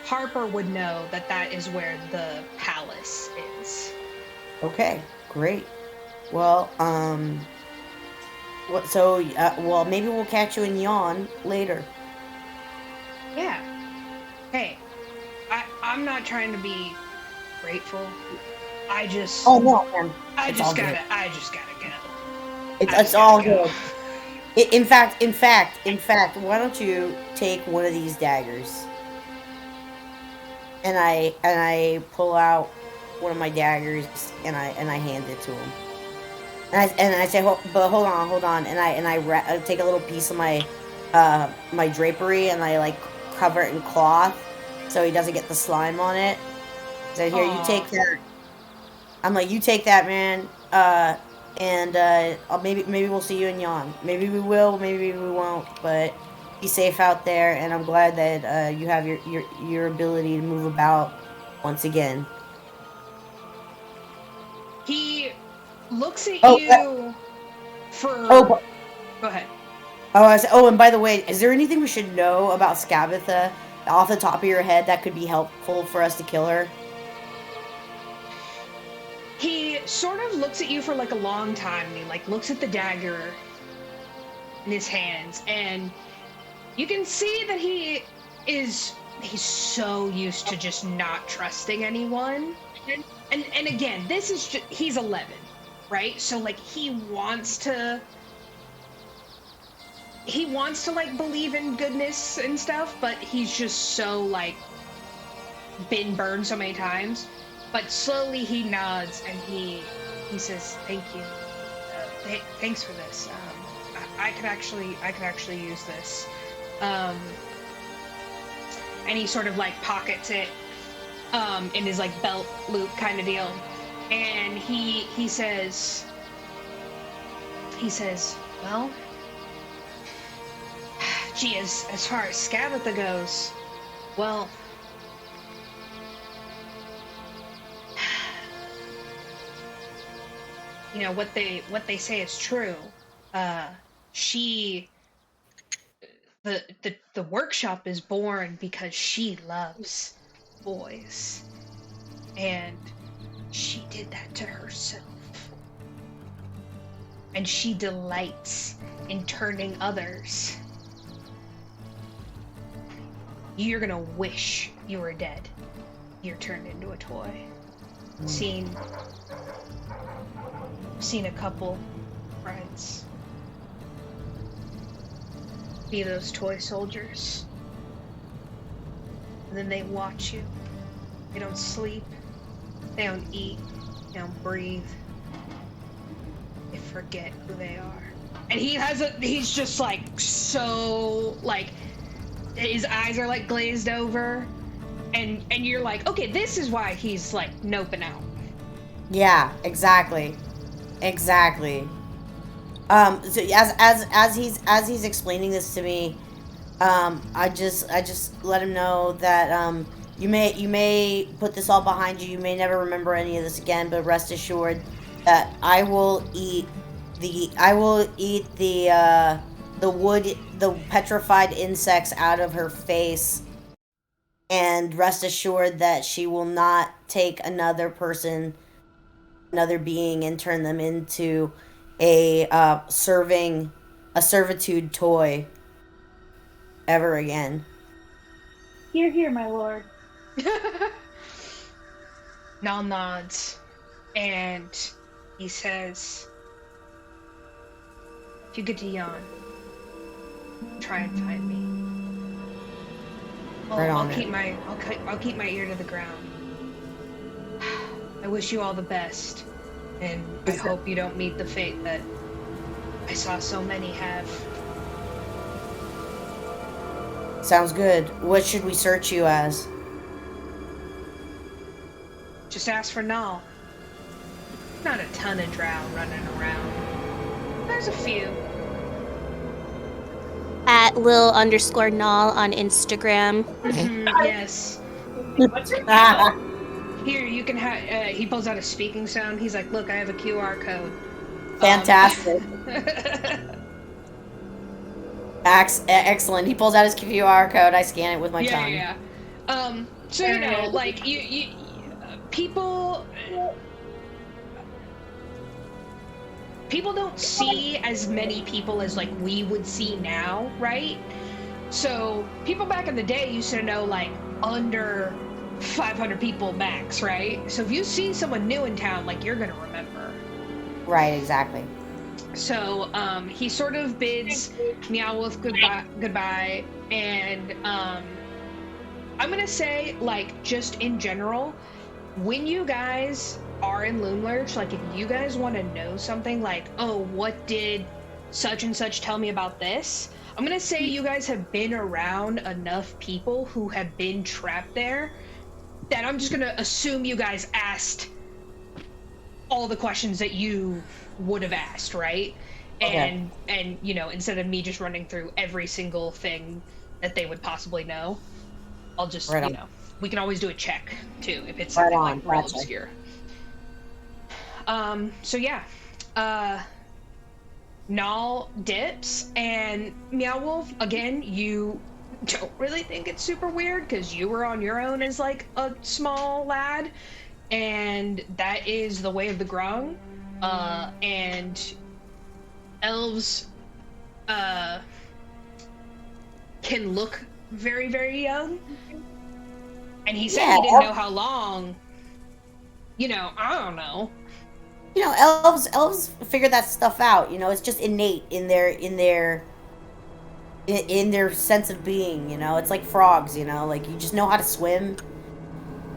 Harper would know that is where the palace is. Okay, great. Well, what? So, well, maybe we'll catch you in Yawn later. Yeah. Hey, I'm not trying to be grateful. I just. Oh no, man. I It's all just gotta good. go. It's all good. In fact, why don't you take one of these daggers? And I pull out one of my daggers and I hand it to him. And I say, but hold on, and I take a little piece of my my drapery and I like cover it in cloth so he doesn't get the slime on it. So here, you take that. I'm like, you take that, man. And maybe we'll see you in Yawn. Maybe we will, maybe we won't. But be safe out there, and I'm glad that you have your ability to move about once again. He looks at you for. Go ahead. And by the way, is there anything we should know about Skabatha off the top of your head that could be helpful for us to kill her? He sort of looks at you for like a long time, and he like looks at the dagger in his hands, and you can see that he's so used to just not trusting anyone. And again, this is just, he's 11, right? So like he wants to like believe in goodness and stuff, but he's just so like been burned so many times. But slowly he nods and he says, "Thank you. Thanks for this. I could actually use this." And he sort of like pockets it in his like belt loop kind of deal. And he says, "Well, gee, as far as Skabatha goes, well." You know, what they say is true. The workshop is born because she loves boys. And she did that to herself. And she delights in turning others. You're gonna wish you were dead. You're turned into a toy. Seen a couple friends be those toy soldiers, and then they watch you. They don't sleep, they don't eat, they Now breathe. They forget who they are. And he's just like so like his eyes are like glazed over, and you're like, okay, this is why he's like noping out. Yeah, exactly. So as he's explaining this to me, I just let him know that you may put this all behind you. You may never remember any of this again, but rest assured that I will eat the wood, the petrified insects out of her face, and rest assured that she will not take another being, and turn them into a servitude toy ever again. Hear, hear, my lord. Nal nods, and he says, if you get to yawn, try and find me. I'll keep my ear to the ground. I wish you all the best, and I hope you don't meet the fate that I saw so many have. Sounds good. What should we search you as? Just ask for Nal. Not a ton of drow running around. There's a few. At Lil_Nal on Instagram. Yes. Here, you can have. He pulls out a speaking sound. He's like, "Look, I have a QR code." Fantastic. Excellent. He pulls out his QR code. I scan it with my tongue. Yeah. So you know, like you people don't see as many people as like we would see now, right? So people back in the day used to know like under 500 people max, right? So if you see someone new in town, like you're gonna remember. Right, exactly. So he sort of bids Meow Wolf goodbye, and I'm gonna say, like, just in general, when you guys are in Loomlurch, like, if you guys want to know something, like, oh, what did such and such tell me about this? I'm gonna say you guys have been around enough people who have been trapped there that I'm just gonna assume you guys asked all the questions that you would have asked, right? Okay. And you know, instead of me just running through every single thing that they would possibly know, I'll just, you know, we can always do a check too if it's something like real obscure. So yeah, Nal dips, and Meow Wolf, again, you don't really think it's super weird because you were on your own as like a small lad, and that is the way of the Grung. And elves can look very, very young. And he said he didn't know how long. You know, I don't know. You know, elves figure that stuff out. You know, it's just innate in their sense of being. You know, it's like frogs. You know, like you just know how to swim.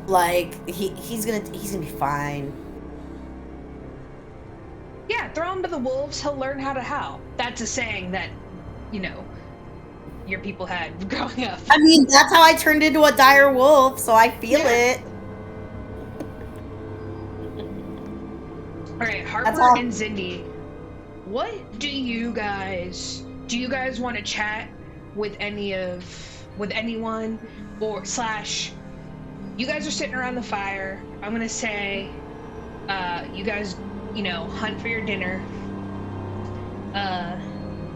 Like he's gonna be fine. Yeah, throw him to the wolves. He'll learn how to howl. That's a saying that, you know, your people had growing up. I mean, that's how I turned into a dire wolf, so I feel it. All right, Harper and Zindi, what do you guys want to chat with anyone, or slash, you guys are sitting around the fire. I'm gonna say, you guys, you know, hunt for your dinner.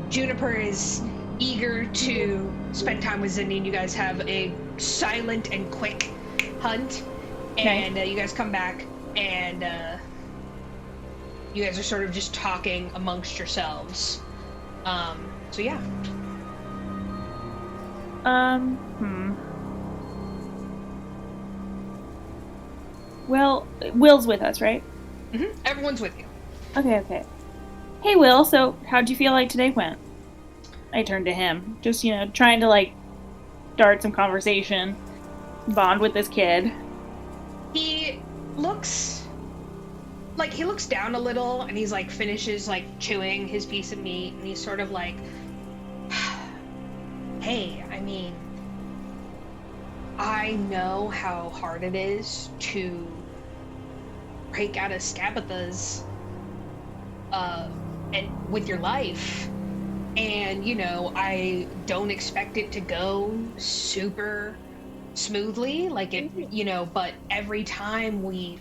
Juniper is eager to spend time with Zindi, and you guys have a silent and quick hunt. And you guys come back, and you guys are sort of just talking amongst yourselves. So yeah. Well, Will's with us, right? Mm-hmm. Everyone's with you. Okay. Hey, Will, so how'd you feel like today went? I turned to him, just, you know, trying to, like, start some conversation, bond with this kid. He looks like, he looks down a little, and he's, like, finishes, like, chewing his piece of meat, and he's sort of like, hey, I mean, I know how hard it is to break out of Skabatha's, and with your life, and, you know, I don't expect it to go super smoothly, like, it, you know, but every time we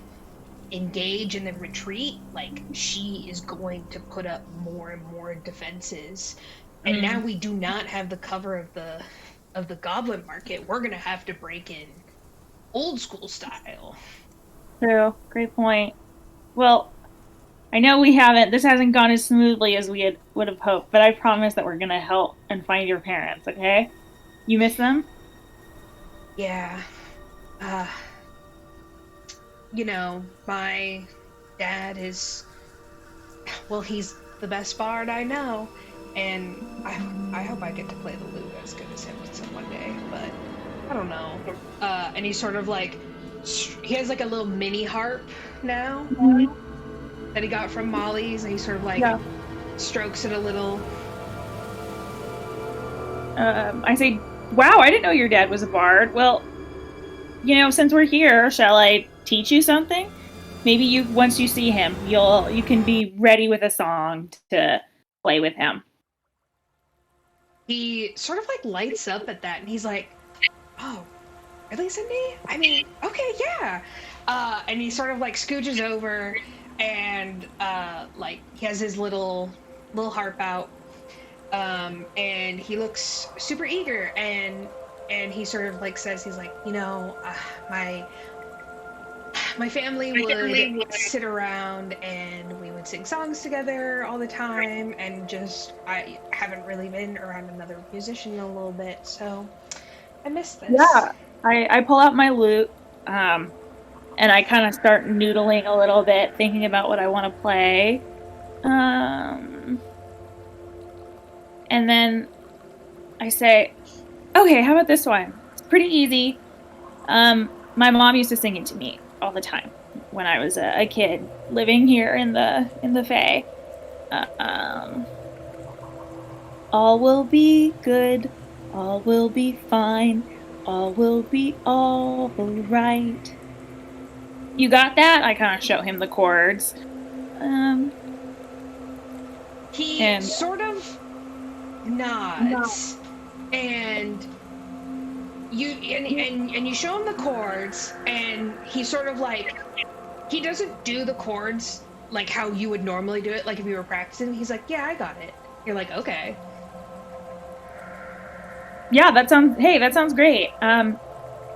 engage in the retreat, like, she is going to put up more and more defenses, and now we do not have the cover of the goblin market. We're gonna have to break in old school style. True. Great point. Well, I know this hasn't gone as smoothly as we would have hoped, but I promise that we're gonna help and find your parents, okay? You miss them? Yeah. You know, my dad is, well, he's the best bard I know, and I hope I get to play the lute as good as him one day, but I don't know. And he's sort of like, he has like a little mini harp now that he got from Molly's, and he sort of like strokes it a little. I say, wow, I didn't know your dad was a bard. Well, you know, since we're here, shall I teach you something? Maybe once you see him, you can be ready with a song to play with him. He sort of like lights up at that, and he's like, oh, really, Zindi? I mean, okay, yeah. And he sort of like scooches over, and like he has his little harp out, and he looks super eager, and he sort of like says, he's like, you know, my family would sit around and we would sing songs together all the time, and just I haven't really been around another musician in a little bit, so I miss this. Yeah, I pull out my lute, and I kind of start noodling a little bit, thinking about what I want to play. And then I say, okay, how about this one? It's pretty easy. My mom used to sing it to me all the time when I was a kid living here in the Fae. All will be good, all will be fine, all will be all right. You got that? I kind of show him the chords. He sort of nods, and you show him the chords, and he sort of like, he doesn't do the chords like how you would normally do it, like if you were practicing. He's like, yeah, I got it. You're like, okay. Yeah, that sounds great. How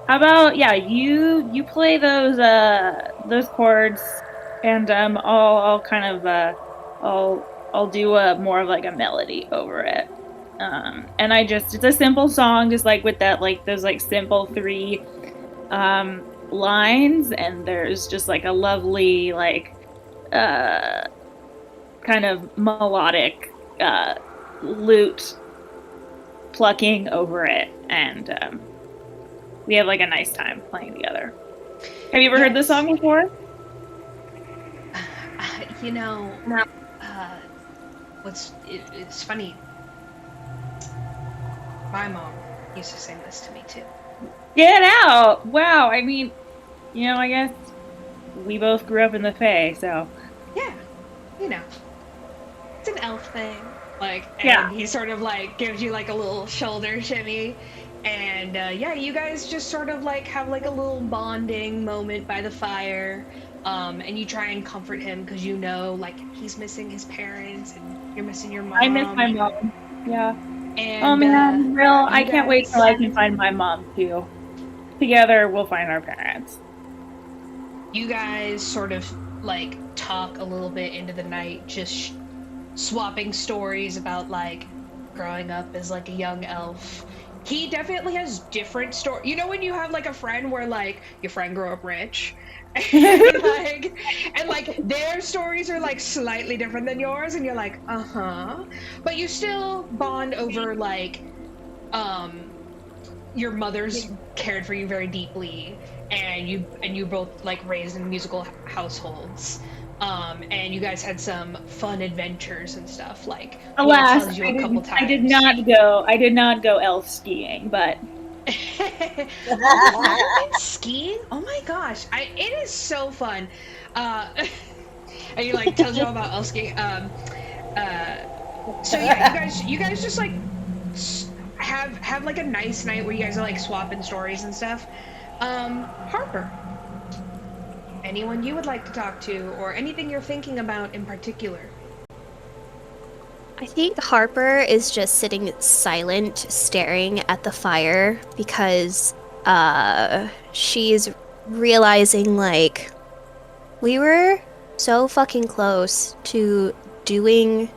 about, you play those chords, and I'll kind of I'll do more of like a melody over it. And it's a simple song, just like with that, like those like simple 3 lines, and there's just like a lovely like kind of melodic lute plucking over it, and we have like a nice time playing together. Have you ever heard this song before? You know, it's funny. My mom used to sing this to me too. Get out! Wow, I mean, you know, I guess we both grew up in the Fae, so. Yeah, you know, it's an elf thing. Like, and he sort of like gives you like a little shoulder shimmy, and you guys just sort of like have like a little bonding moment by the fire, and you try and comfort him because you know, like, he's missing his parents and you're missing your mom. I miss my mom. Yeah. And, oh man, I can't wait till I can find my mom too. Together, we'll find our parents. You guys sort of like talk a little bit into the night, just swapping stories about like growing up as like a young elf. He definitely has different stories. You know when you have like a friend where like your friend grew up rich, and like their stories are like slightly different than yours, and you're like, but you still bond over like your mother's cared for you very deeply, and you both like raised in musical households, And you guys had some fun adventures and stuff. Like, Alas, tells you a couple times. I did not go elf skiing, but You've never been skiing? Oh my gosh, it is so fun. And he like tells you all about elf skiing. So yeah, you guys just like have like a nice night where you guys are like swapping stories and stuff. Harper, anyone you would like to talk to, or anything you're thinking about in particular? I think Harper is just sitting silent, staring at the fire because she's realizing like we were so fucking close to doing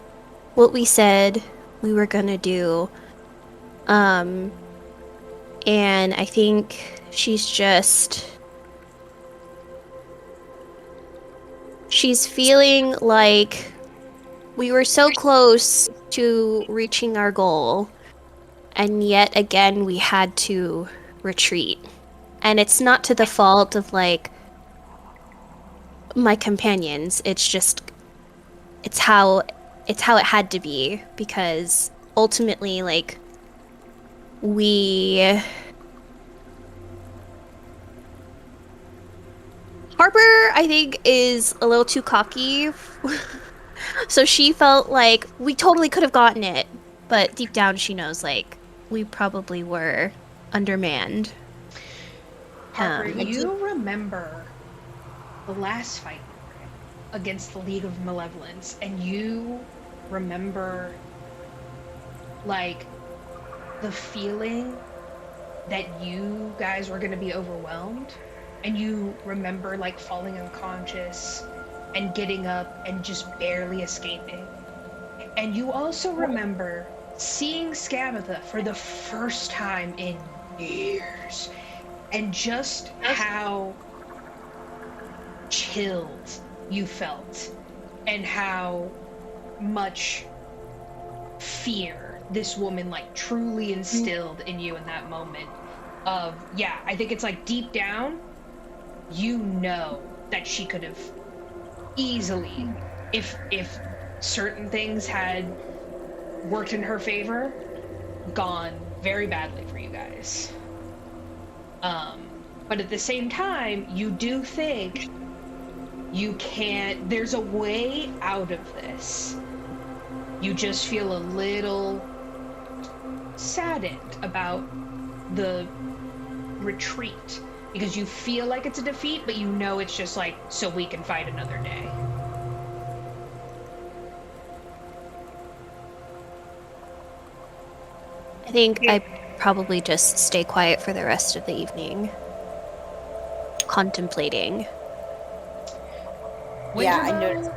what we said we were gonna do. And I think she's feeling like we were so close to reaching our goal, and yet again we had to retreat. And it's not to the fault of like my companions. It's how it had to be, because ultimately like Harper, I think, is a little too cocky. So she felt like we totally could have gotten it, but deep down she knows like we probably were undermanned. Harper, you remember the last fight against the League of Malevolence, and you remember like the feeling that you guys were going to be overwhelmed, and you remember like falling unconscious and getting up and just barely escaping. And you also remember seeing Skabatha for the first time in years, and just how chilled you felt, and how much fear this woman like truly instilled in you in that moment of, yeah, I think it's like deep down, you know that she could have easily, if certain things had worked in her favor, gone very badly for you guys. But at the same time, you do think there's a way out of this. You just feel a little saddened about the retreat, because you feel like it's a defeat, but you know it's just like, so we can fight another day. I think I probably just stay quiet for the rest of the evening, contemplating. Yeah, I noticed.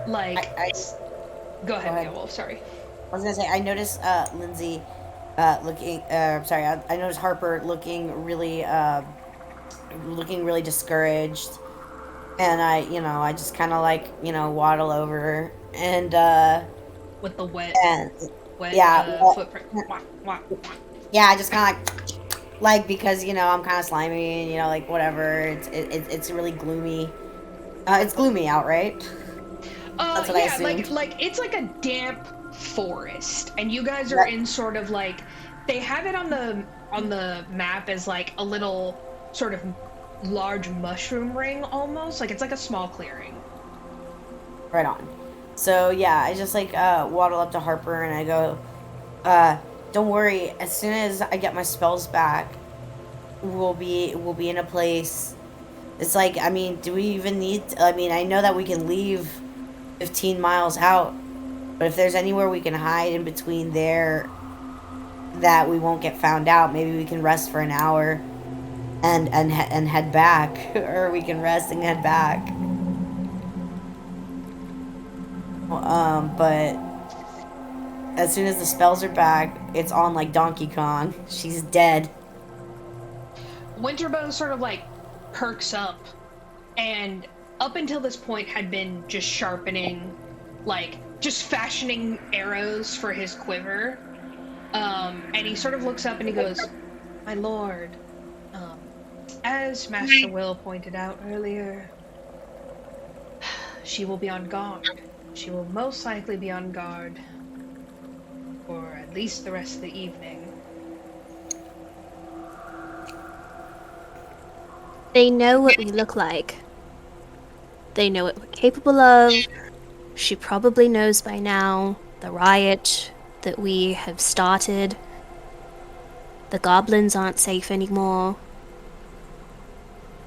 Like, go ahead, Meow Wolf, sorry. I was gonna say, I noticed Lindsay looking. I noticed Harper looking really discouraged, and I just kind of like waddle over and with the wet footprint. Yeah, I just kind of like because I'm kind of slimy and like whatever. It's really gloomy. It's gloomy out, right? That's what I assumed. like it's like a damp forest, and you guys are in sort of like, they have it on the map as like a little sort of large mushroom ring almost, like it's like a small clearing. Right on. So yeah, I just like waddle up to Harper and I go, don't worry, as soon as I get my spells back, we'll be in a place. It's like, I mean, do we even need I know that we can leave 15 miles out, but if there's anywhere we can hide in between there that we won't get found out, maybe we can rest for an hour and head back, or we can rest and head back. But as soon as the spells are back, it's on like Donkey Kong. She's dead. Winterbow sort of like perks up, and up until this point had been just sharpening, like just fashioning arrows for his quiver. And he sort of looks up and he goes, "My lord, as Master Will pointed out earlier, she will be on guard. She will most likely be on guard for at least the rest of the evening. They know what we look like. They know what we're capable of. She probably knows by now the riot that we have started. The goblins aren't safe anymore.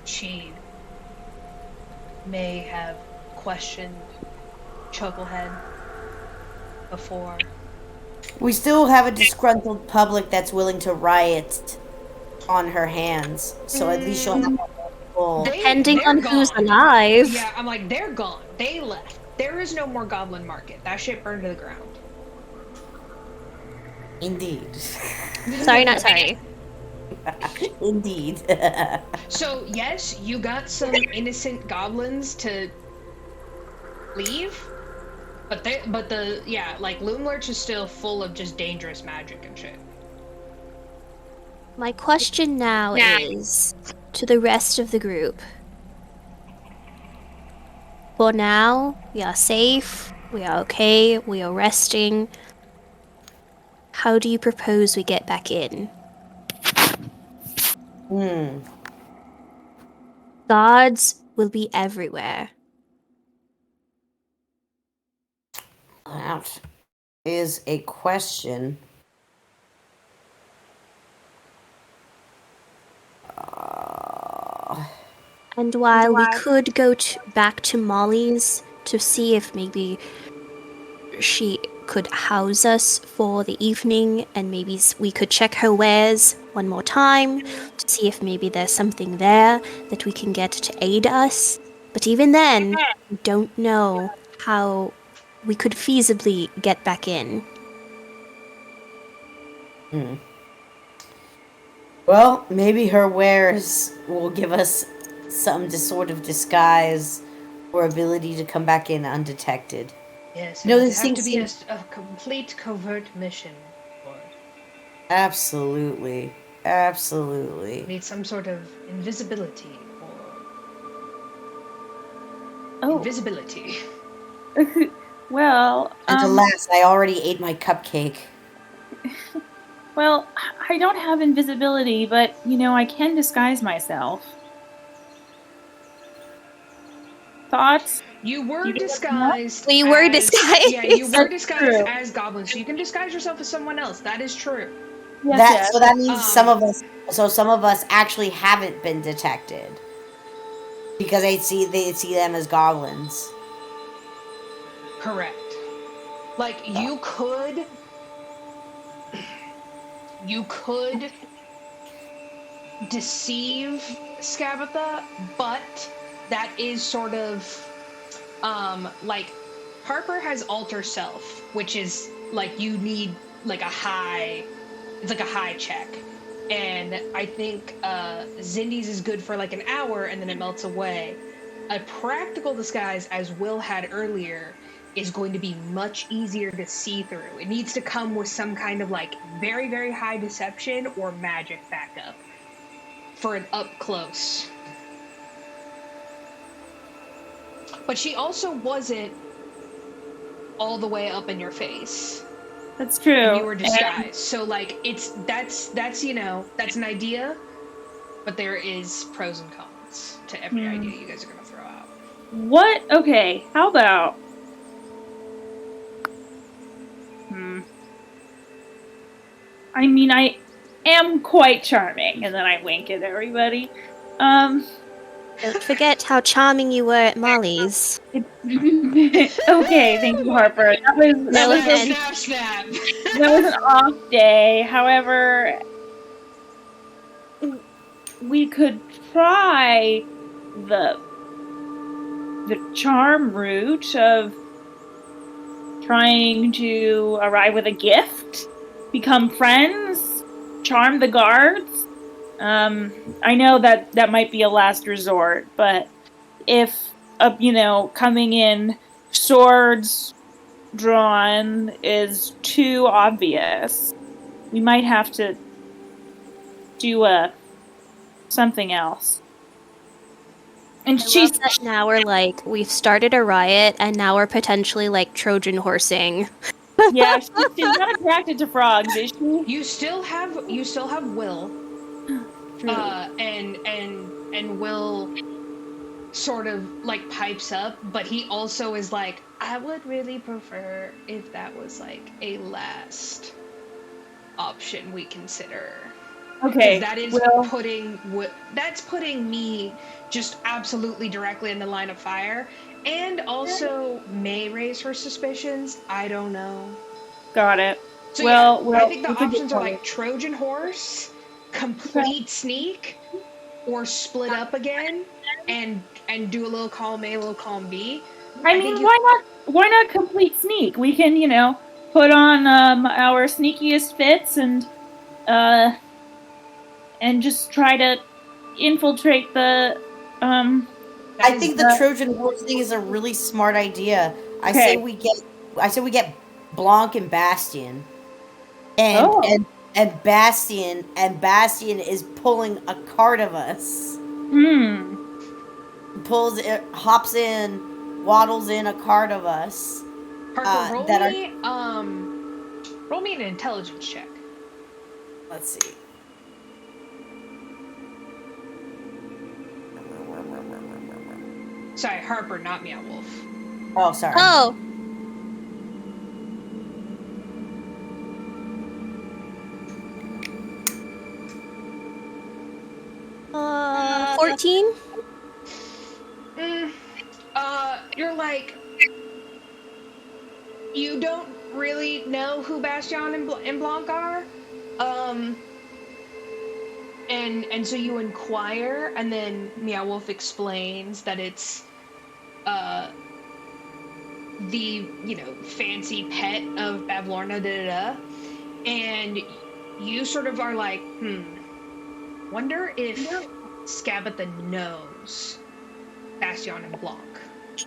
She may have questioned Chucklehead before. We still have a disgruntled public that's willing to riot on her hands, so at least she'll have a full. Depending on They're who's gone. alive. Yeah, I'm like, they're gone. They left. There is no more goblin market. That shit burned to the ground. Indeed. Sorry, not sorry. Indeed. So yes, you got some innocent goblins to leave, but Loomlurch is still full of just dangerous magic and shit. My question now is to the rest of the group. For now, we are safe, we are okay, we are resting. How do you propose we get back in? Guards will be everywhere. That is a question. And while we could go back to Molly's to see if maybe she could house us for the evening, and maybe we could check her wares one more time to see if maybe there's something there that we can get to aid us. But even then, we don't know how we could feasibly get back in. Well, maybe her wares will give us some sort of disguise or ability to come back in undetected. Yes, No, it would this have thing to be seems- a complete covert mission. Absolutely. Absolutely. Need some sort of invisibility or invisibility. Well, And alas, I already ate my cupcake. well, I don't have invisibility, but, I can disguise myself. Thoughts? You were disguised. We were disguised. Yeah, you were That's disguised true. as goblins, so you can disguise yourself as someone else. That is true. Yes. So that means some of us actually haven't been detected. Because they see them as goblins. Correct. Like you could deceive Skabatha, but that is sort of like Harper has alter self, which is like you need like it's like a high check. And I think Zindi's is good for like an hour and then it melts away. A practical disguise, as Will had earlier, is going to be much easier to see through. It needs to come with some kind of like very, very high deception or magic backup for an up close. But she also wasn't all the way up in your face. That's true. And you were disguised. So like that's that's an idea, but there is pros and cons to every idea you guys are gonna throw out. What? Okay, how about... I mean, I am quite charming, and then I wink at everybody. Don't forget how charming you were at Molly's. Okay, thank you, Harper. That was Snap. an off day. However, we could try the charm route of trying to arrive with a gift, become friends, charm the guards. I know that might be a last resort, but if coming in swords drawn is too obvious, we might have to do something else. And I she's love that now we're like, we've started a riot and now we're potentially like Trojan horsing. yeah, she's not attracted to frogs, is she? You still have Will, True. and Will sort of like pipes up, but he also is like, I would really prefer if that was like a last option we consider. Okay. Because that is Well, putting me just absolutely directly in the line of fire, and also may raise her suspicions. I don't know. got it. So Well, yeah, I think the it's a good options are point. like Trojan horse, complete sneak, or split up again and do a little column A, a little column B. I I mean, think you why not complete sneak? We can, put on our sneakiest fits uh and just try to infiltrate the that I is think the Trojan horse thing is a really smart idea. I Okay. say we get Blanc and Bastion. And Oh. and Bastion is pulling a cart of us. Pulls it, hops in, waddles in a cart of us. Harper, that roll me an intelligence check. Let's see. Sorry, Harper, not Meow Wolf. Oh, sorry. Oh, 14? You're like, you don't really know who Bastion and Blanc are, and so you inquire, and then Meow Wolf explains that it's, the, fancy pet of Bavlorna, and you sort of are like, wonder if Skabatha knows Bastion and Blanc.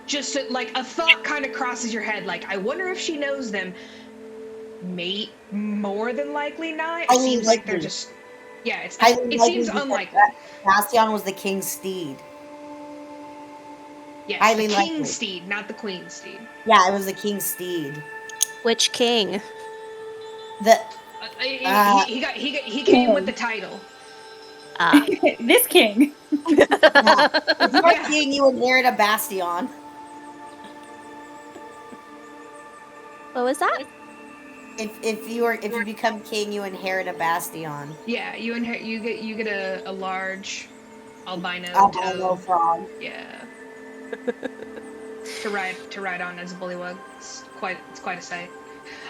Just like a thought kind of crosses your head, like, I wonder if she knows them. More than likely not. It seems like they're just, it seems unlikely. Bastion was the king's steed. Yes, highly the likely. king's steed, not the queen's steed. Yeah, it was the king's steed. Which king? He came with the title. This king. If you're a king, you inherit a Bastion. What was that? If you become king, you inherit a Bastion. Yeah, you get a large albino Albino toad. frog. Yeah. to ride on as a bullywug. It's quite a sight.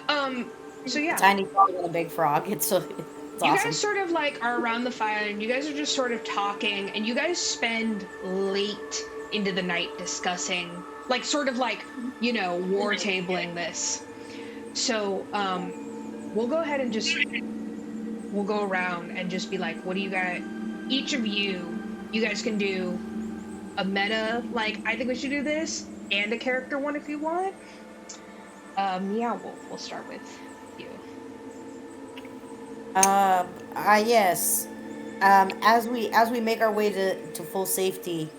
So yeah. A tiny frog and a big frog. It's awesome. You guys sort of like are around the fire, and you guys are just sort of talking, and you guys spend late into the night discussing, like, sort of like, war tabling this. So, we'll go ahead and we'll go around and just be like, what do you guys, each of you guys can do a meta, like, I think we should do this, and a character one if you want. Meow Wolf, we'll start with you. Yes. As we make our way to full safety,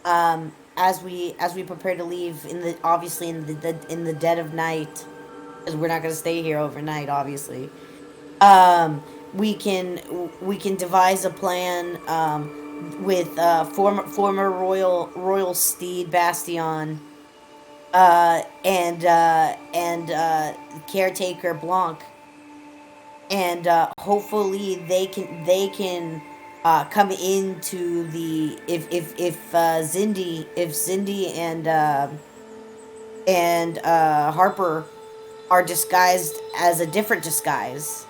as we prepare to leave in the dead of night, because we're not going to stay here overnight, obviously. We can devise a plan with former royal steed Bastion, and caretaker Blanc, and hopefully they can come into the if Zindi and Harper are disguised as a different disguise,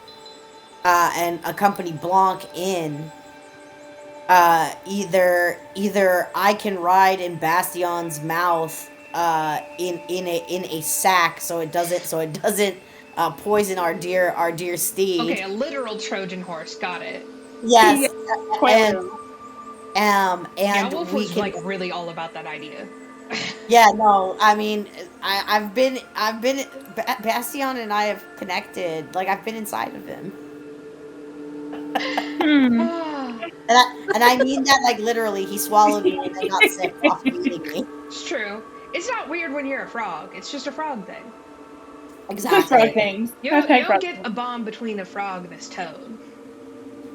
and accompany Blanc in. Either I can ride in Bastion's mouth, in a sack, so it doesn't poison our dear steed. Okay, a literal Trojan horse. Got it. Yes, Yeah, and Wolf was like really all about that idea. Yeah, no, I mean, I've been Bastion and I have connected. Like, I've been inside of him. Hmm. And And I mean that like literally. He swallowed me and then got sick off eating me. It's true. It's not weird when you're a frog. It's just a frog thing. Just frog Exactly. things. You Hashtag don't frog get things. a bond between a frog and his toad.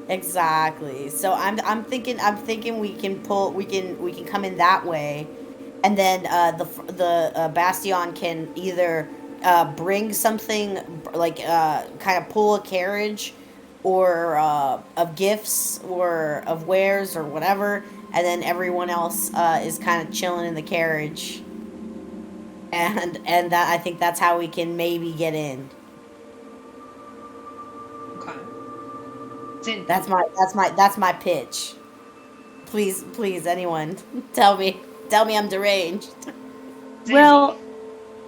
Exactly. So I'm thinking we can come in that way, and then the Bastion can either bring something like kind of pull a carriage, or of gifts or of wares or whatever, and then everyone else is kind of chilling in the carriage, and that I think that's how we can maybe get in. Okay. Zindi. That's my pitch. Please, anyone, tell me I'm deranged. Zindi. Well,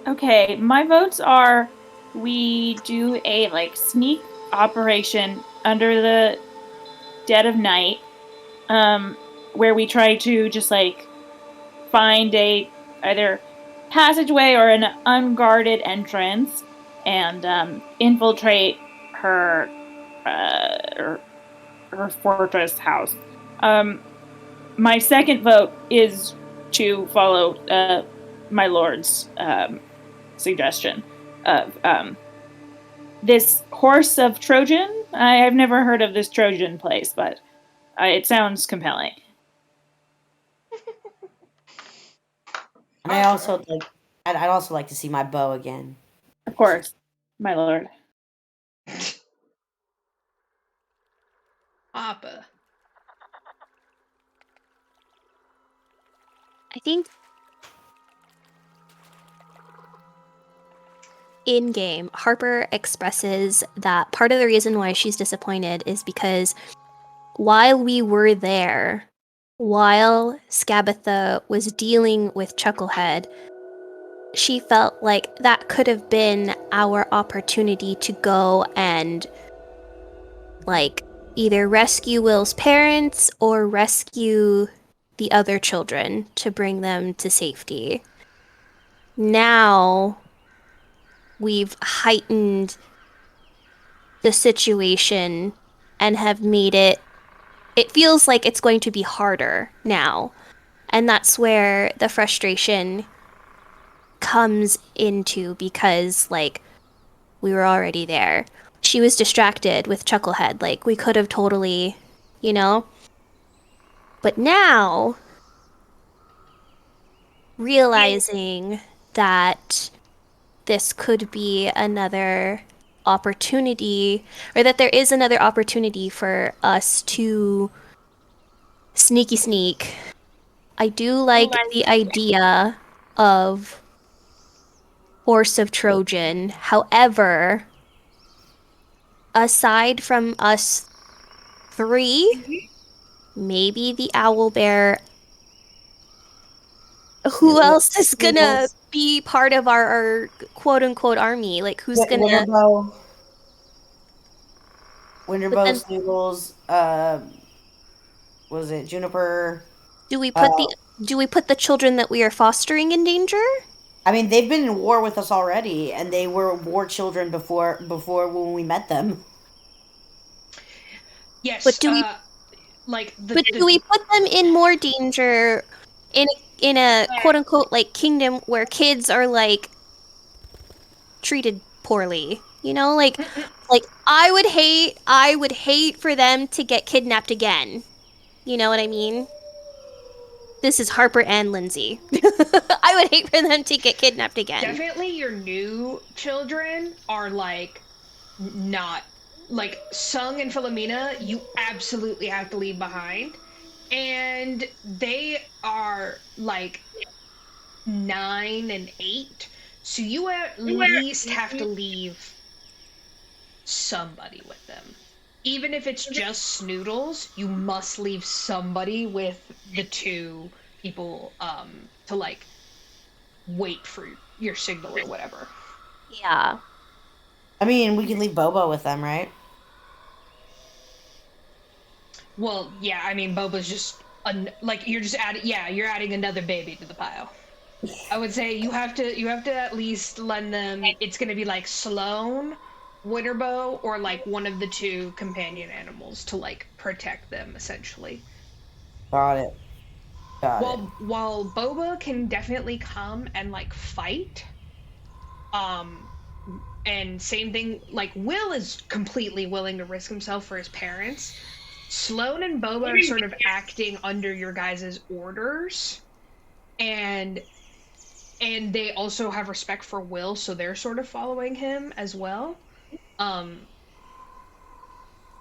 okay, my votes are we do a like sneak operation under the dead of night, where we try to just like find a either passageway or an unguarded entrance and infiltrate her her fortress house. My second vote is to follow my lord's suggestion of this horse of Trojan. I have never heard of this Trojan place, but it sounds compelling. And I'd also like to see my bow again. Of course, my lord. Appa. I think in game, Harper expresses that part of the reason why she's disappointed is because while we were there, while Skabatha was dealing with Chucklehead, she felt like that could have been our opportunity to go and like either rescue Will's parents or rescue the other children to bring them to safety. Now we've heightened the situation and have made it feels like it's going to be harder now. And that's where the frustration comes into, because like we were already there. She was distracted with Chucklehead, like we could have totally, you know. But now realizing that this could be another opportunity, or that there is another opportunity for us to sneaky sneak. I do like the idea of Horse of Trojan. However, aside from us three, maybe the Owlbear, who else is gonna be part of our quote-unquote army? Like, who's gonna... Winterbow, Snoodles, was it Juniper? Do we put the children that we are fostering in danger? I mean, they've been in war with us already, and they were war children before when we met them. Yes, but do we put them in more danger in a quote unquote like kingdom where kids are like treated poorly? You know, like I would hate for them to get kidnapped again. You know what I mean? This is Harper and Lindsay. I would hate for them to get kidnapped again. Definitely your new children are like not like Sung and Philomena, you absolutely have to leave behind. And they are like 9 and 8. So you at least have to leave somebody with them. Even if it's just Snoodles, you must leave somebody with the two people to like wait for your signal or whatever. Yeah. I mean, we can leave Bobo with them, right? Well, yeah, I mean, Boba's just like you're just adding. Yeah, you're adding another baby to the pile. I would say you have to at least lend them. It's gonna be like Sloane, Winterbow, or like one of the two companion animals to like protect them essentially. Got it. Got it. While Boba can definitely come and like fight, um, and same thing, like Will is completely willing to risk himself for his parents. Sloane and Boba are sort of acting under your guys' orders, and they also have respect for Will, so they're sort of following him as well. Um,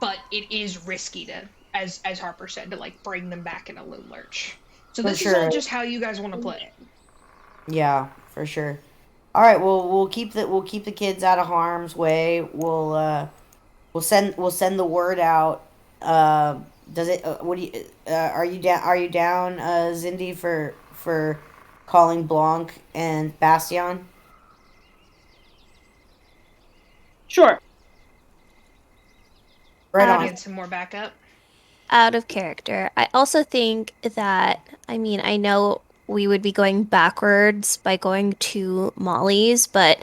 but it is risky to, as Harper said, to like bring them back in a Loon Lurch. So For this is all sure. just how you guys want to play it. Yeah, for sure. All right. Well, we'll keep the kids out of harm's way. We'll send the word out. Does it? What do you? Are you down? Are you down, Zindi, for calling Blanc and Bastion? Sure. Right on. Get some more backup. Out of character. I also think that, I mean, I know we would be going backwards by going to Molly's, but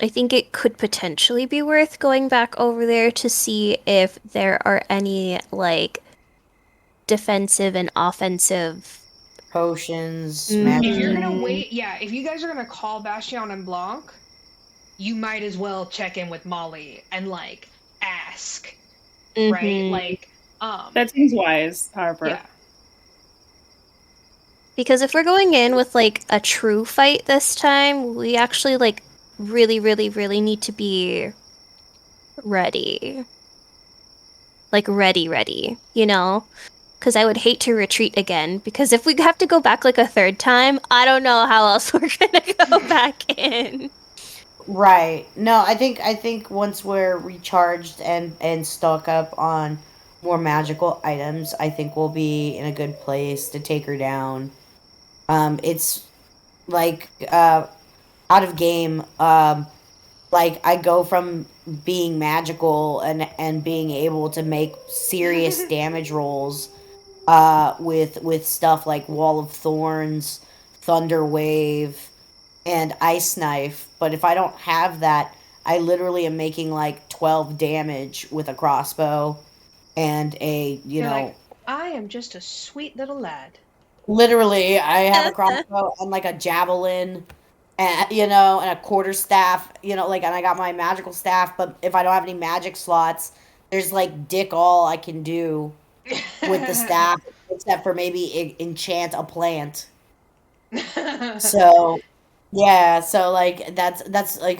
I think it could potentially be worth going back over there to see if there are any, like, defensive and offensive. Potions, If you're gonna Mhm. wait, yeah, if you guys are gonna call Bastion and Blanc, you might as well check in with Molly and like ask, right? Mhm. Like, That seems wise, Harper. yeah. Because if we're going in with, like, a true fight this time, we actually, like, really, really, really need to be ready. Like, ready, you know? Because I would hate to retreat again. Because if we have to go back like a third time, I don't know how else we're gonna go back in. right. No, I think once we're recharged and stock up on more magical items, I think we'll be in a good place to take her down. It's like out of game. Like I go from being magical and being able to make serious damage rolls with stuff like Wall of Thorns, Thunder Wave, and Ice Knife. But if I don't have that, I literally am making like 12 damage with a crossbow and a, You're like, I am just a sweet little lad. literally I have a crossbow and like a javelin and and a quarterstaff, like, and I got my magical staff, but if I don't have any magic slots, there's like dick all I can do with the staff except for maybe enchant a plant. So yeah, so like that's like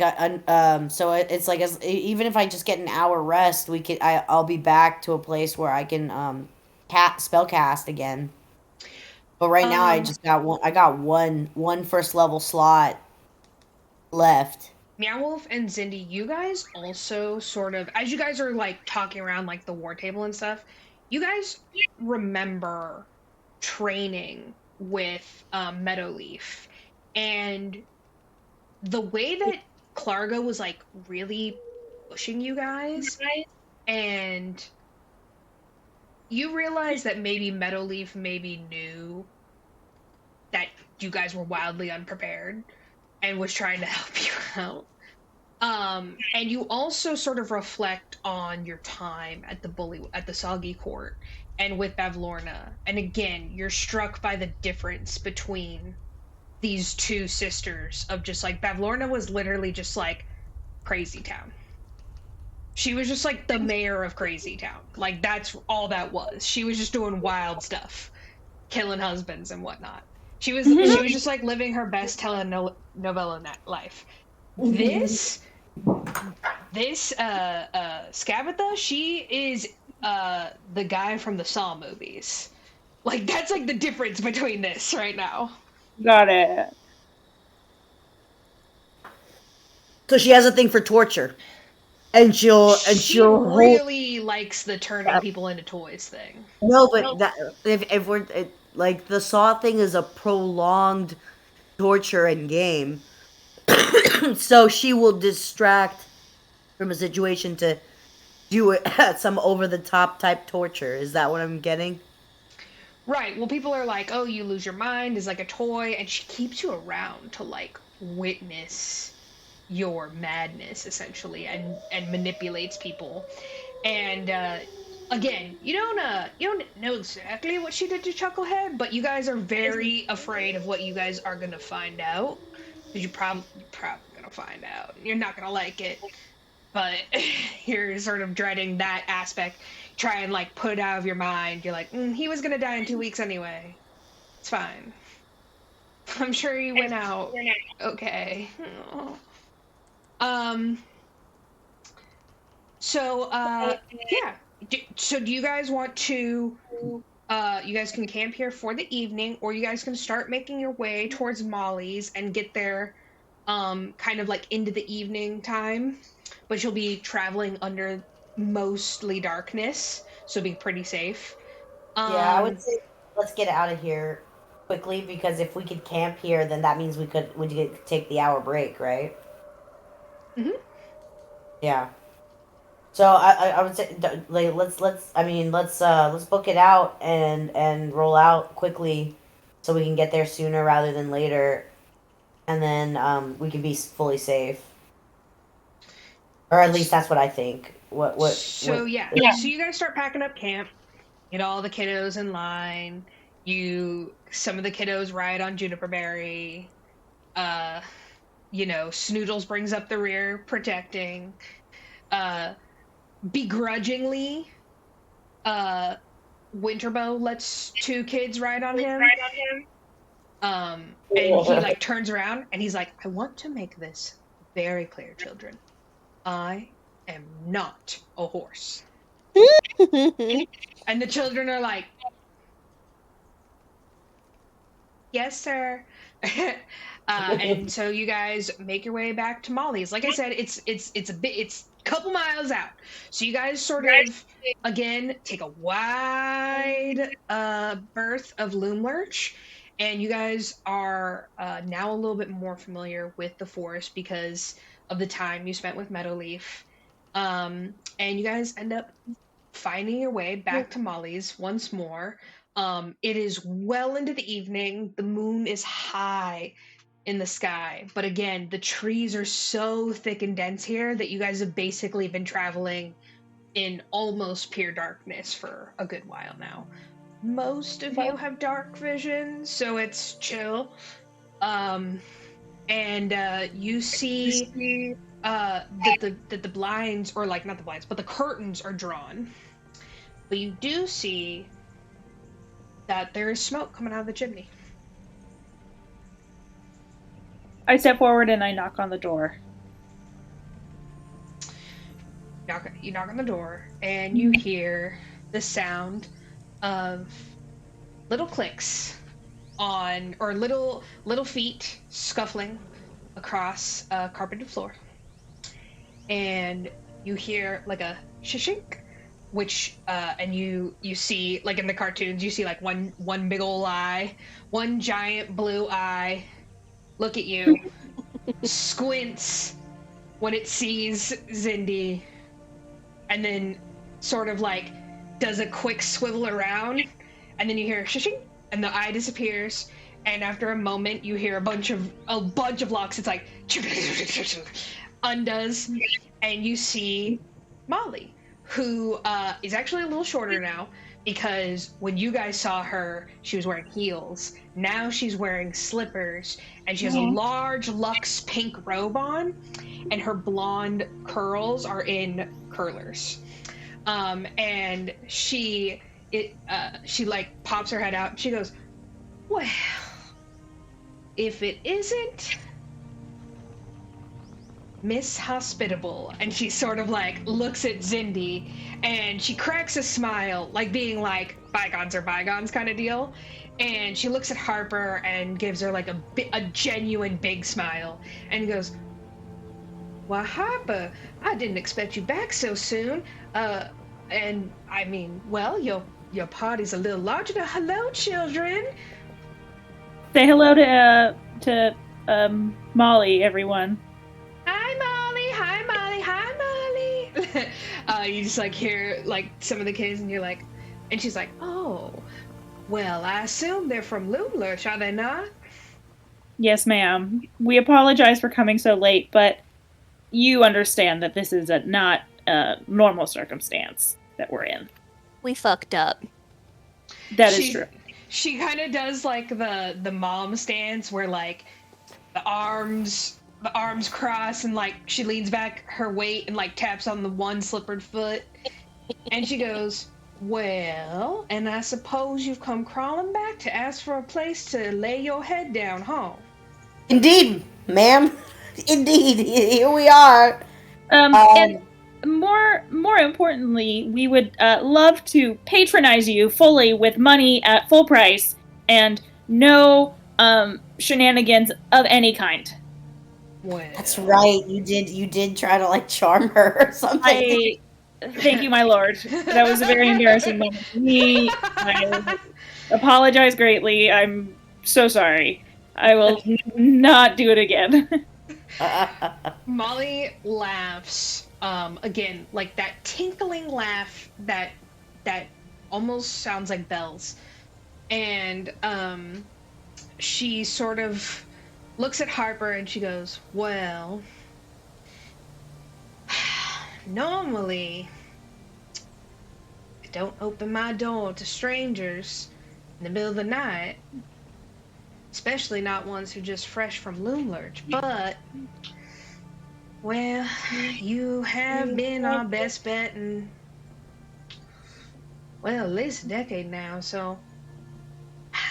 so it's like even if I just get an hour rest, I'll be back to a place where I can spell cast again. But right now I got one first level slot left. Meow Wolf and Zindi, you guys also sort of, as you guys are like talking around like the war table and stuff, you guys remember training with Meadowleaf, and the way that Klarga was like really pushing you guys, and you realize that maybe Meadowleaf maybe knew that you guys were wildly unprepared and was trying to help you out. And you also sort of reflect on your time at the Soggy Court and with Bavlorna. And again, you're struck by the difference between these two sisters of just like Bavlorna was literally just like Crazy Town. She was just like the mayor of Crazy Town. Like that's all that was. She was just doing wild stuff, killing husbands and whatnot. She was just like living her best telenovela life. This Skabatha, she is the guy from the Saw movies. Like that's like the difference between this right now. Got it. So she has a thing for torture. And She really likes the turning people into toys thing. No, but that if we're like the Saw thing is a prolonged torture and game. So she will distract from a situation to do it some over the top type torture. Is that what I'm getting? Right. Well, people are like, "Oh, you lose your mind" is like a toy, and she keeps you around to like witness your madness essentially and manipulates people. And Again, you don't know exactly what she did to Chucklehead, but you guys are very afraid of what you guys are gonna find out. Because you're probably gonna find out. You're not gonna like it, but you're sort of dreading that aspect. Try and like put it out of your mind. You're like, he was gonna die in 2 weeks anyway. It's fine. I'm sure he went out okay. Um. So, yeah. So, do you guys want to? You guys can camp here for the evening, or you guys can start making your way towards Molly's and get there, kind of like into the evening time. But you'll be traveling under mostly darkness, so be pretty safe. Yeah, I would Um, say let's get out of here quickly because if we could camp here, then that means we could take the hour break, right? mhm. Yeah. So I would say like let's I mean let's book it out and roll out quickly so we can get there sooner rather than later, and then we can be fully safe, or at least that's what I think. So yeah, Yeah. so you guys start packing up camp. Get all the kiddos in line. Some of the kiddos ride on Juniper Berry. Uh, Snoodles brings up the rear, protecting. Uh, Begrudgingly, uh, Winterbow lets two kids ride on him. And he like turns around and he's like, I want to make this very clear, children. I am not a horse. And the children are like, yes, sir. And so you guys make your way back to Molly's. Like I said, it's a couple miles out. So you guys sort of again take a wide berth of loom lurch, and you guys are now a little bit more familiar with the forest because of the time you spent with Meadowleaf. And you guys end up finding your way back to Molly's once more. It is well into the evening. The moon is high in the sky. But again, the trees are so thick and dense here that you guys have basically been traveling in almost pure darkness for a good while now. Most of you have dark vision, so it's chill. And you see that the blinds, or like not the blinds, but the curtains are drawn. But you do see that there is smoke coming out of the chimney. I step forward and I knock on the door. You knock on the door, and you hear the sound of little clicks or little feet scuffling across a carpeted floor. And you hear like a shishink, which and you see, like in the cartoons, you see like one big ol' eye, one giant blue eye look at you, squints when it sees Zindi, and then sort of like does a quick swivel around, and then you hear shishing, and the eye disappears, and after a moment you hear a bunch of locks. It's like undoes, and you see Molly, who is actually a little shorter now, because when you guys saw her, she was wearing heels. Now she's wearing slippers, and she has a large luxe pink robe on, and her blonde curls are in curlers. And she like pops her head out, and she goes, well, if it isn't Miss Hospitable. And she sort of like looks at Zindi, and she cracks a smile, like being like, bygones are bygones kind of deal. And she looks at Harper and gives her like a genuine big smile and goes, well, Harper, I didn't expect you back so soon. And I mean, well, your party's a little larger than hello, children. Say hello to Molly, everyone. Hi, Molly. Hi, Molly. Hi, Molly. You just like hear like some of the kids, and you're like, and she's like, oh, well, I assume they're from Loomlurch, are they not? Yes, ma'am. We apologize for coming so late, but you understand that this is not a normal circumstance that we're in. We fucked up. That is true. She kind of does like the mom stance where like the arms cross and like she leans back her weight and like taps on the one slippered foot, and she goes, "Well, and I suppose you've come crawling back to ask for a place to lay your head down, huh?" Indeed, ma'am. Indeed, here we are. And more importantly, we would love to patronize you fully with money at full price and no shenanigans of any kind. Well, That's right. You did try to like charm her or something. Thank you, my lord. That was a very embarrassing moment for me. I apologize greatly. I'm so sorry. I will not do it again. Molly laughs again, like that tinkling laugh that almost sounds like bells, and she sort of looks at Harper and she goes, "Well, normally I don't open my door to strangers in the middle of the night, especially not ones who just fresh from Loom Lurch, but well, you have been our best bet in, well, at least a decade now, so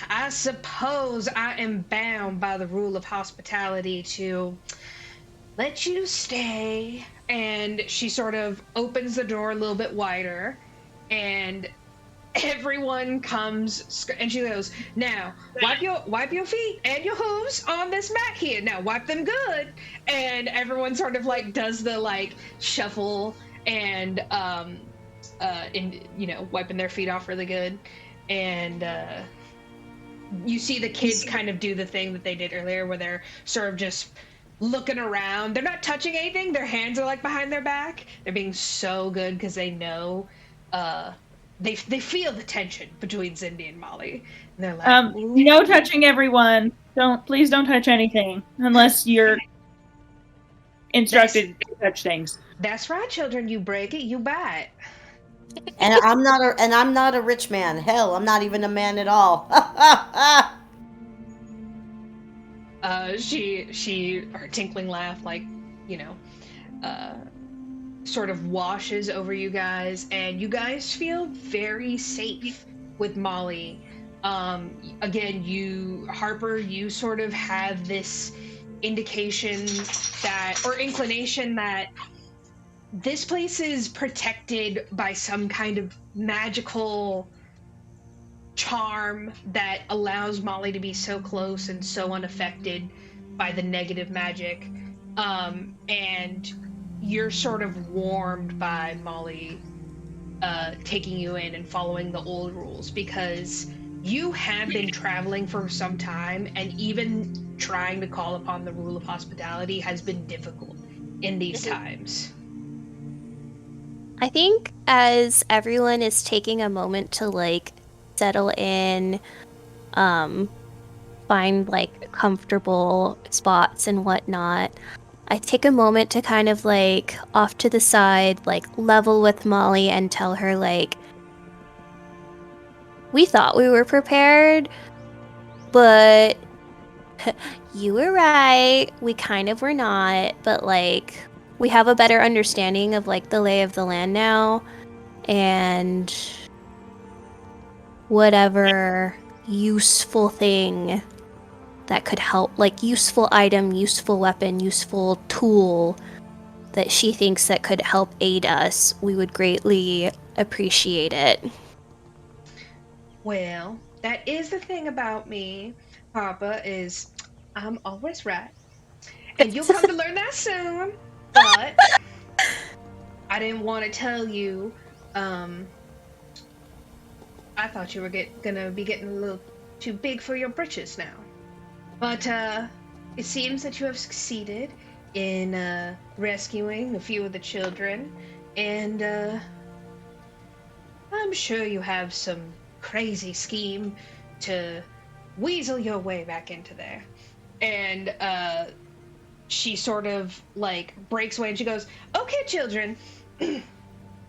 I suppose I am bound by the rule of hospitality to let you stay." And she sort of opens the door a little bit wider, and everyone comes, and she goes, "Now, wipe your feet and your hooves on this mat here. Now, wipe them good." And everyone sort of like does the like shuffle and wiping their feet off really good. And you see the kids kind of do the thing that they did earlier, where they're sort of just looking around. They're not touching anything. Their hands are like behind their back. They're being so good because they know. They feel the tension between Zindi and Molly. And they're like, no touching, everyone. Please don't touch anything unless you're instructed to touch things. That's right, children. You break it, you buy it. And I'm not a rich man. Hell, I'm not even a man at all. Her tinkling laugh, like, sort of washes over you guys, and you guys feel very safe with Molly. Again, Harper, you sort of have this indication or inclination that this place is protected by some kind of magical charm that allows Molly to be so close and so unaffected by the negative magic. And you're sort of warmed by Molly taking you in and following the old rules, because you have been traveling for some time, and even trying to call upon the rule of hospitality has been difficult in these times. I think as everyone is taking a moment to like settle in, find like comfortable spots and whatnot, I take a moment to kind of like off to the side, like level with Molly and tell her like, we thought we were prepared, but you were right. We kind of were not, but like we have a better understanding of like the lay of the land now, and whatever useful thing that could help, like useful item, useful weapon, useful tool that she thinks that could help aid us, we would greatly appreciate it. Well, that is the thing about me, Papa, is I'm always right. And you'll come to learn that soon. But I didn't want to tell you, I thought you were gonna be getting a little too big for your britches now. But it seems that you have succeeded in rescuing a few of the children, and I'm sure you have some crazy scheme to weasel your way back into there. And she sort of like breaks away and she goes, "Okay, children, now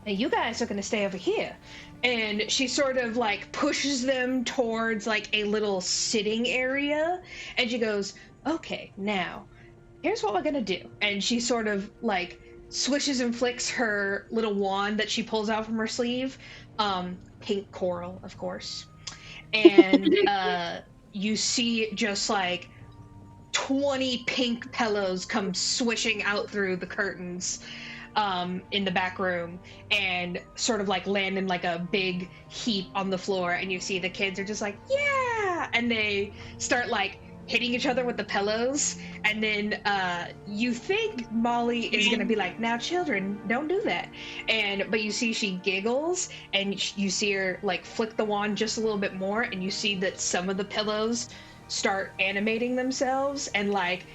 you guys are gonna stay over here, And she sort of like pushes them towards like a little sitting area, and she goes, okay, now here's what we're gonna do. And she sort of like swishes and flicks her little wand that she pulls out from her sleeve, pink coral, of course. And you see just like 20 pink pillows come swishing out through the curtains in the back room and sort of like land in like a big heap on the floor. And you see the kids are just like, yeah! And they start like hitting each other with the pillows. And then you think Molly is gonna be like, now children, don't do that. But you see she giggles, and you see her like flick the wand just a little bit more, and you see that some of the pillows start animating themselves and like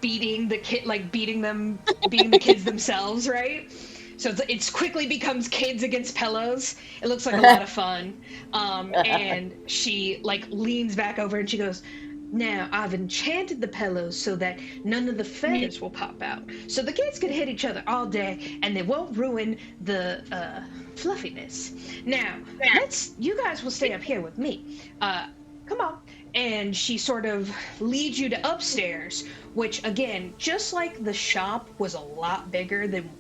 beating the kids themselves, right? So it's quickly becomes kids against pillows. It looks like a lot of fun. And she like leans back over and she goes, now I've enchanted the pillows so that none of the feathers will pop out. So the kids can hit each other all day and they won't ruin the fluffiness. Now, you guys will stay up here with me. Come on. And she sort of leads you to upstairs, which again, just like the shop was a lot bigger than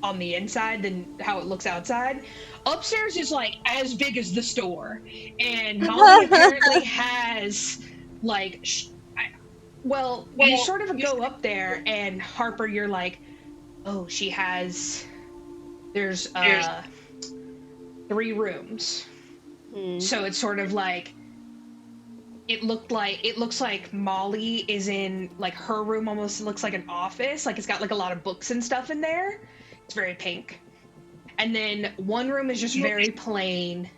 on the inside than how it looks outside, upstairs is like as big as the store. And Molly apparently has like you sort of go up there, and Harper, you're like, oh, there's 3 rooms. So it's sort of like it looks like Molly is in like her room, almost looks like an office, like it's got like a lot of books and stuff in there. It's very pink. And then one room is just very plain,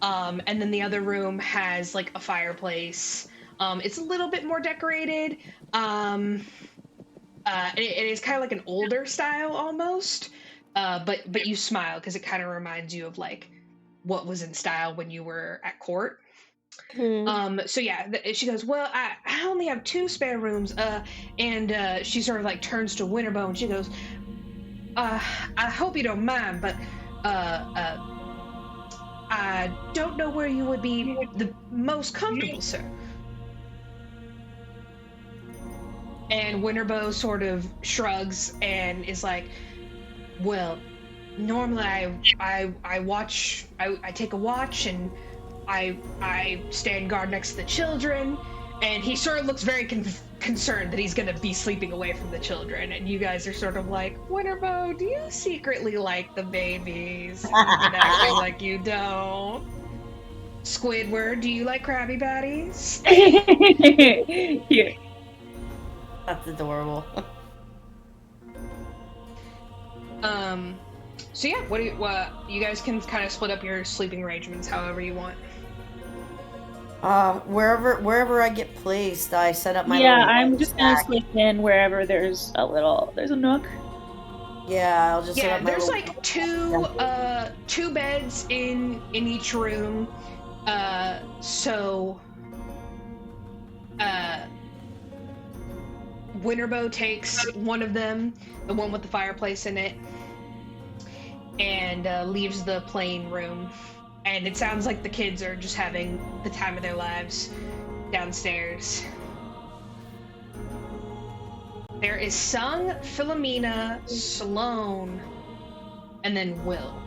and then the other room has like a fireplace. It's a little bit more decorated. It is kind of like an older style almost, but you smile because it kind of reminds you of like what was in style when you were at court. So yeah, she goes, well, I only have 2 spare rooms, and she sort of like turns to Winterbone and she goes, I hope you don't mind, but I don't know where you would be the most comfortable, sir. And Winterbow sort of shrugs and is like, well, normally I take a watch and I stand guard next to the children. And he sort of looks very concerned that he's going to be sleeping away from the children. And you guys are sort of like, Winterbow, do you secretly like the babies? And acting like you don't. Squidward, do you like Krabby Patties? Here. That's adorable. So yeah, what you guys can kind of split up your sleeping arrangements however you want. Wherever I get placed, I set up my. Yeah, I'm just gonna sleep in wherever there's a nook. Yeah, I'll just set up my. There's like two beds in each room. Winterbow takes one of them, the one with the fireplace in it, and leaves the plain room. And it sounds like the kids are just having the time of their lives downstairs. There is Sung, Philomena, Sloane, and then Will.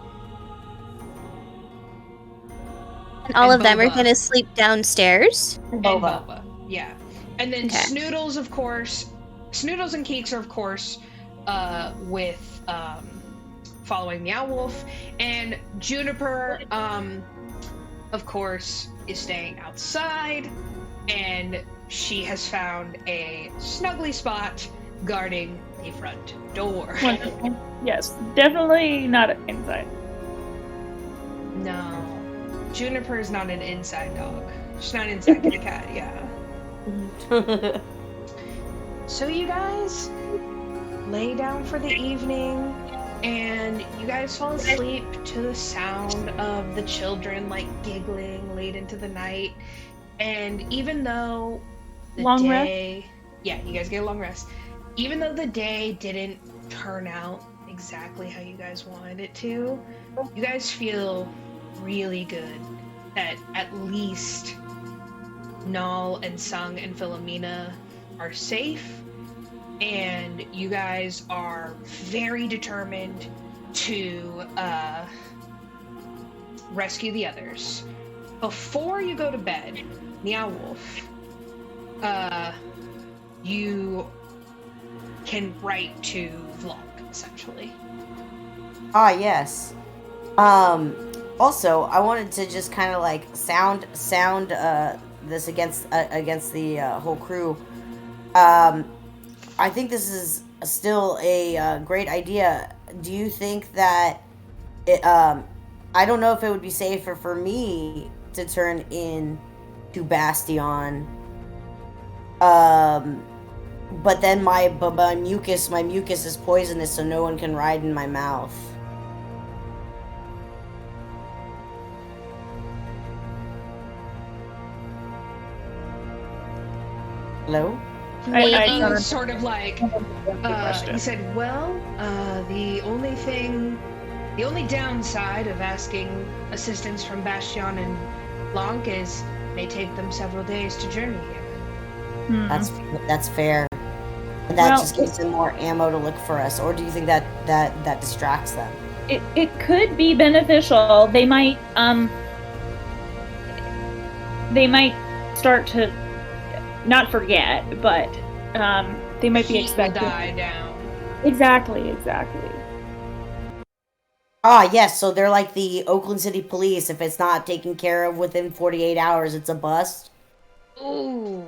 And all of them are going to sleep downstairs? And Boba, yeah. And then Snoodles, of course. Snoodles and Keeks are, of course, with following Meow Wolf, and Juniper, of course, is staying outside, and she has found a snuggly spot guarding the front door. Yes, definitely not inside. No, Juniper is not an inside dog. She's not an inside kitty cat. Yeah. So you guys lay down for the evening. And you guys fall asleep to the sound of the children like giggling late into the night. And even though the day, yeah, you guys get a long rest. Even though the day didn't turn out exactly how you guys wanted it to, you guys feel really good that at least Null and Sung and Philomena are safe, and you guys are very determined to rescue the others. Before you go to bed, Meow Wolf, you can write to Vlog, essentially. Ah, yes. Also, I wanted to just kind of like sound this against the whole crew. I think this is still a great idea. Do you think that it, I don't know if it would be safer for me to turn in to Bastion. But then my mucus is poisonous, so no one can ride in my mouth. Hello? I Sort of like, he said, well, the only downside of asking assistance from Bastion and Blanc is may take them several days to journey here. That's fair. And that just gives them more ammo to look for us. Or do you think that distracts them? It could be beneficial. They might start to not forget, but they might be expected. Will die down. Exactly. Ah, yes, so they're like the Oakland City Police. If it's not taken care of within 48 hours, it's a bust. Ooh.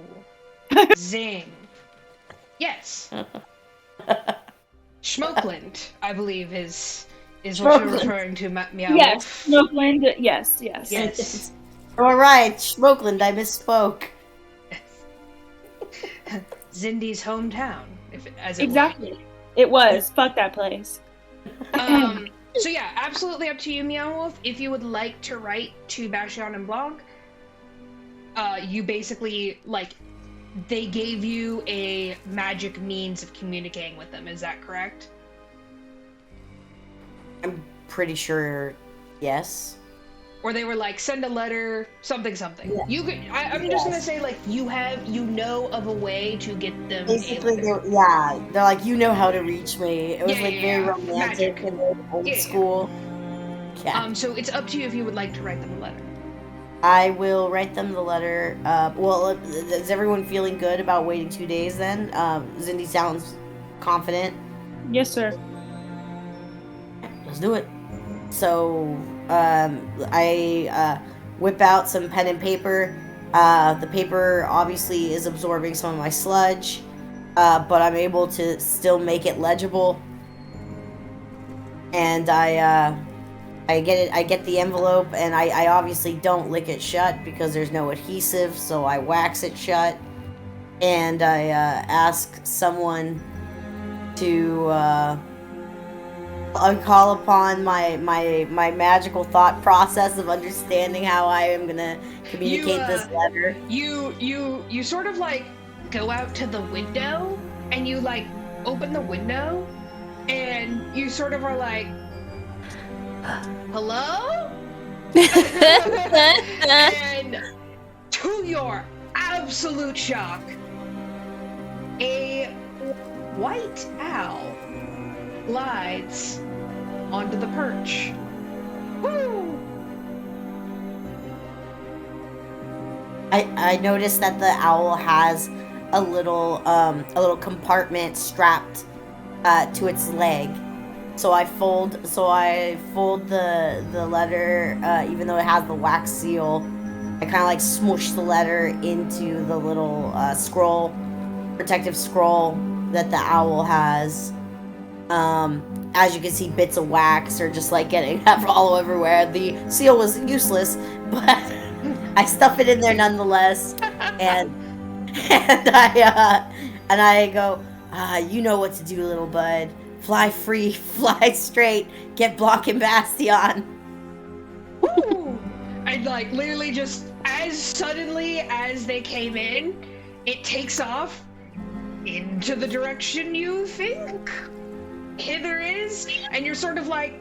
Zing. Yes. Schmokeland, I believe, is what you're referring to, Meow Yes, Wolf. Schmokeland, yes. Yes. All right, Schmokeland, I misspoke. Zindi's hometown, Exactly. It was. Fuck that place. So yeah, absolutely up to you, Meow Wolf. If you would like to write to Bastion and Blanc, you basically, like, they gave you a magic means of communicating with them. Is that correct? I'm pretty sure, yes. Or they were like, send a letter, something. Yeah. You could. I'm just gonna say, like, you know of a way to get them. Basically, they're like, you know how to reach me. It was very romantic Magic. and very old school. Yeah. So it's up to you if you would like to write them a letter. I will write them the letter. Is everyone feeling good about waiting 2 days then? Zindi sounds confident. Yes, sir. Let's do it. So, I whip out some pen and paper. The paper obviously is absorbing some of my sludge, but I'm able to still make it legible. And I get the envelope, and I obviously don't lick it shut because there's no adhesive, so I wax it shut. And I ask someone to call upon my magical thought process of understanding how I am gonna communicate this letter. You sort of like go out to the window and you like open the window and you sort of are like, hello? And to your absolute shock, a white owl glides onto the perch. Woo! I noticed that the owl has a little compartment strapped to its leg. So I fold the letter, even though it has the wax seal. I kind of like smoosh the letter into the little protective scroll that the owl has. As you can see, bits of wax are just like getting all everywhere. The seal was useless, but I stuff it in there nonetheless, and I go, you know what to do, little bud. Fly free, fly straight, get Blanc and Bastion. Woo! And like literally just as suddenly as they came in, it takes off into the direction you think. hither is, and you're sort of like,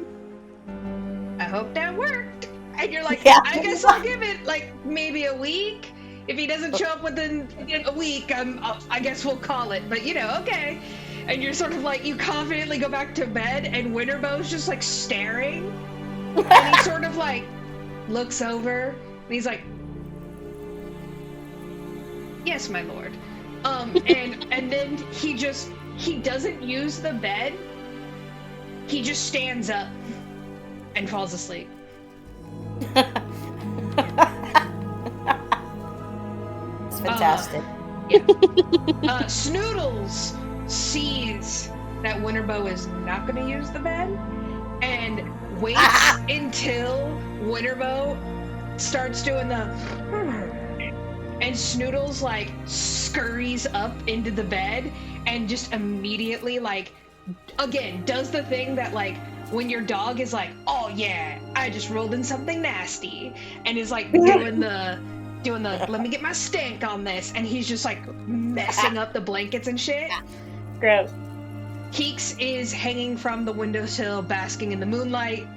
I hope that worked. And you're like, Yeah. I guess I'll give it like maybe a week. If he doesn't show up within a week, I guess we'll call it. But okay. And you're sort of like, you confidently go back to bed, and Winterbow's just like staring, and he sort of like looks over, and he's like, yes, my lord. And then he doesn't use the bed. He just stands up and falls asleep. It's fantastic. Snoodles sees that Winterbow is not going to use the bed and waits until Winterbow starts doing the and Snoodles like scurries up into the bed and just immediately like again does the thing that like when your dog is like, oh yeah, I just rolled in something nasty, and is like doing the let me get my stink on this, and he's just like messing up the blankets and shit. Gross. Keeks is hanging from the windowsill, basking in the moonlight.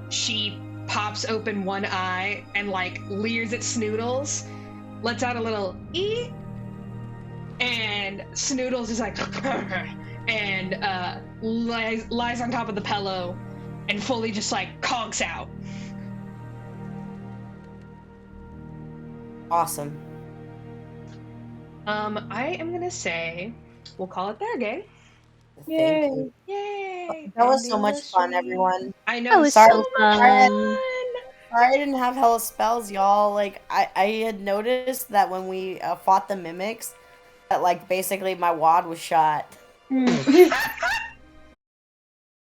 She pops open one eye and like leers at Snoodles, lets out a little ee, and Snoodles is like and lies on top of the pillow and fully just like conks out. Awesome. I am gonna say we'll call it there, gang. Yay. Thank you. Yay! That was so much fun, everyone. I know. That was Sorry. so fun. Sorry I didn't have hella spells, y'all. Like, I had noticed that when we fought the mimics, that, like, basically my wad was shot. Mm.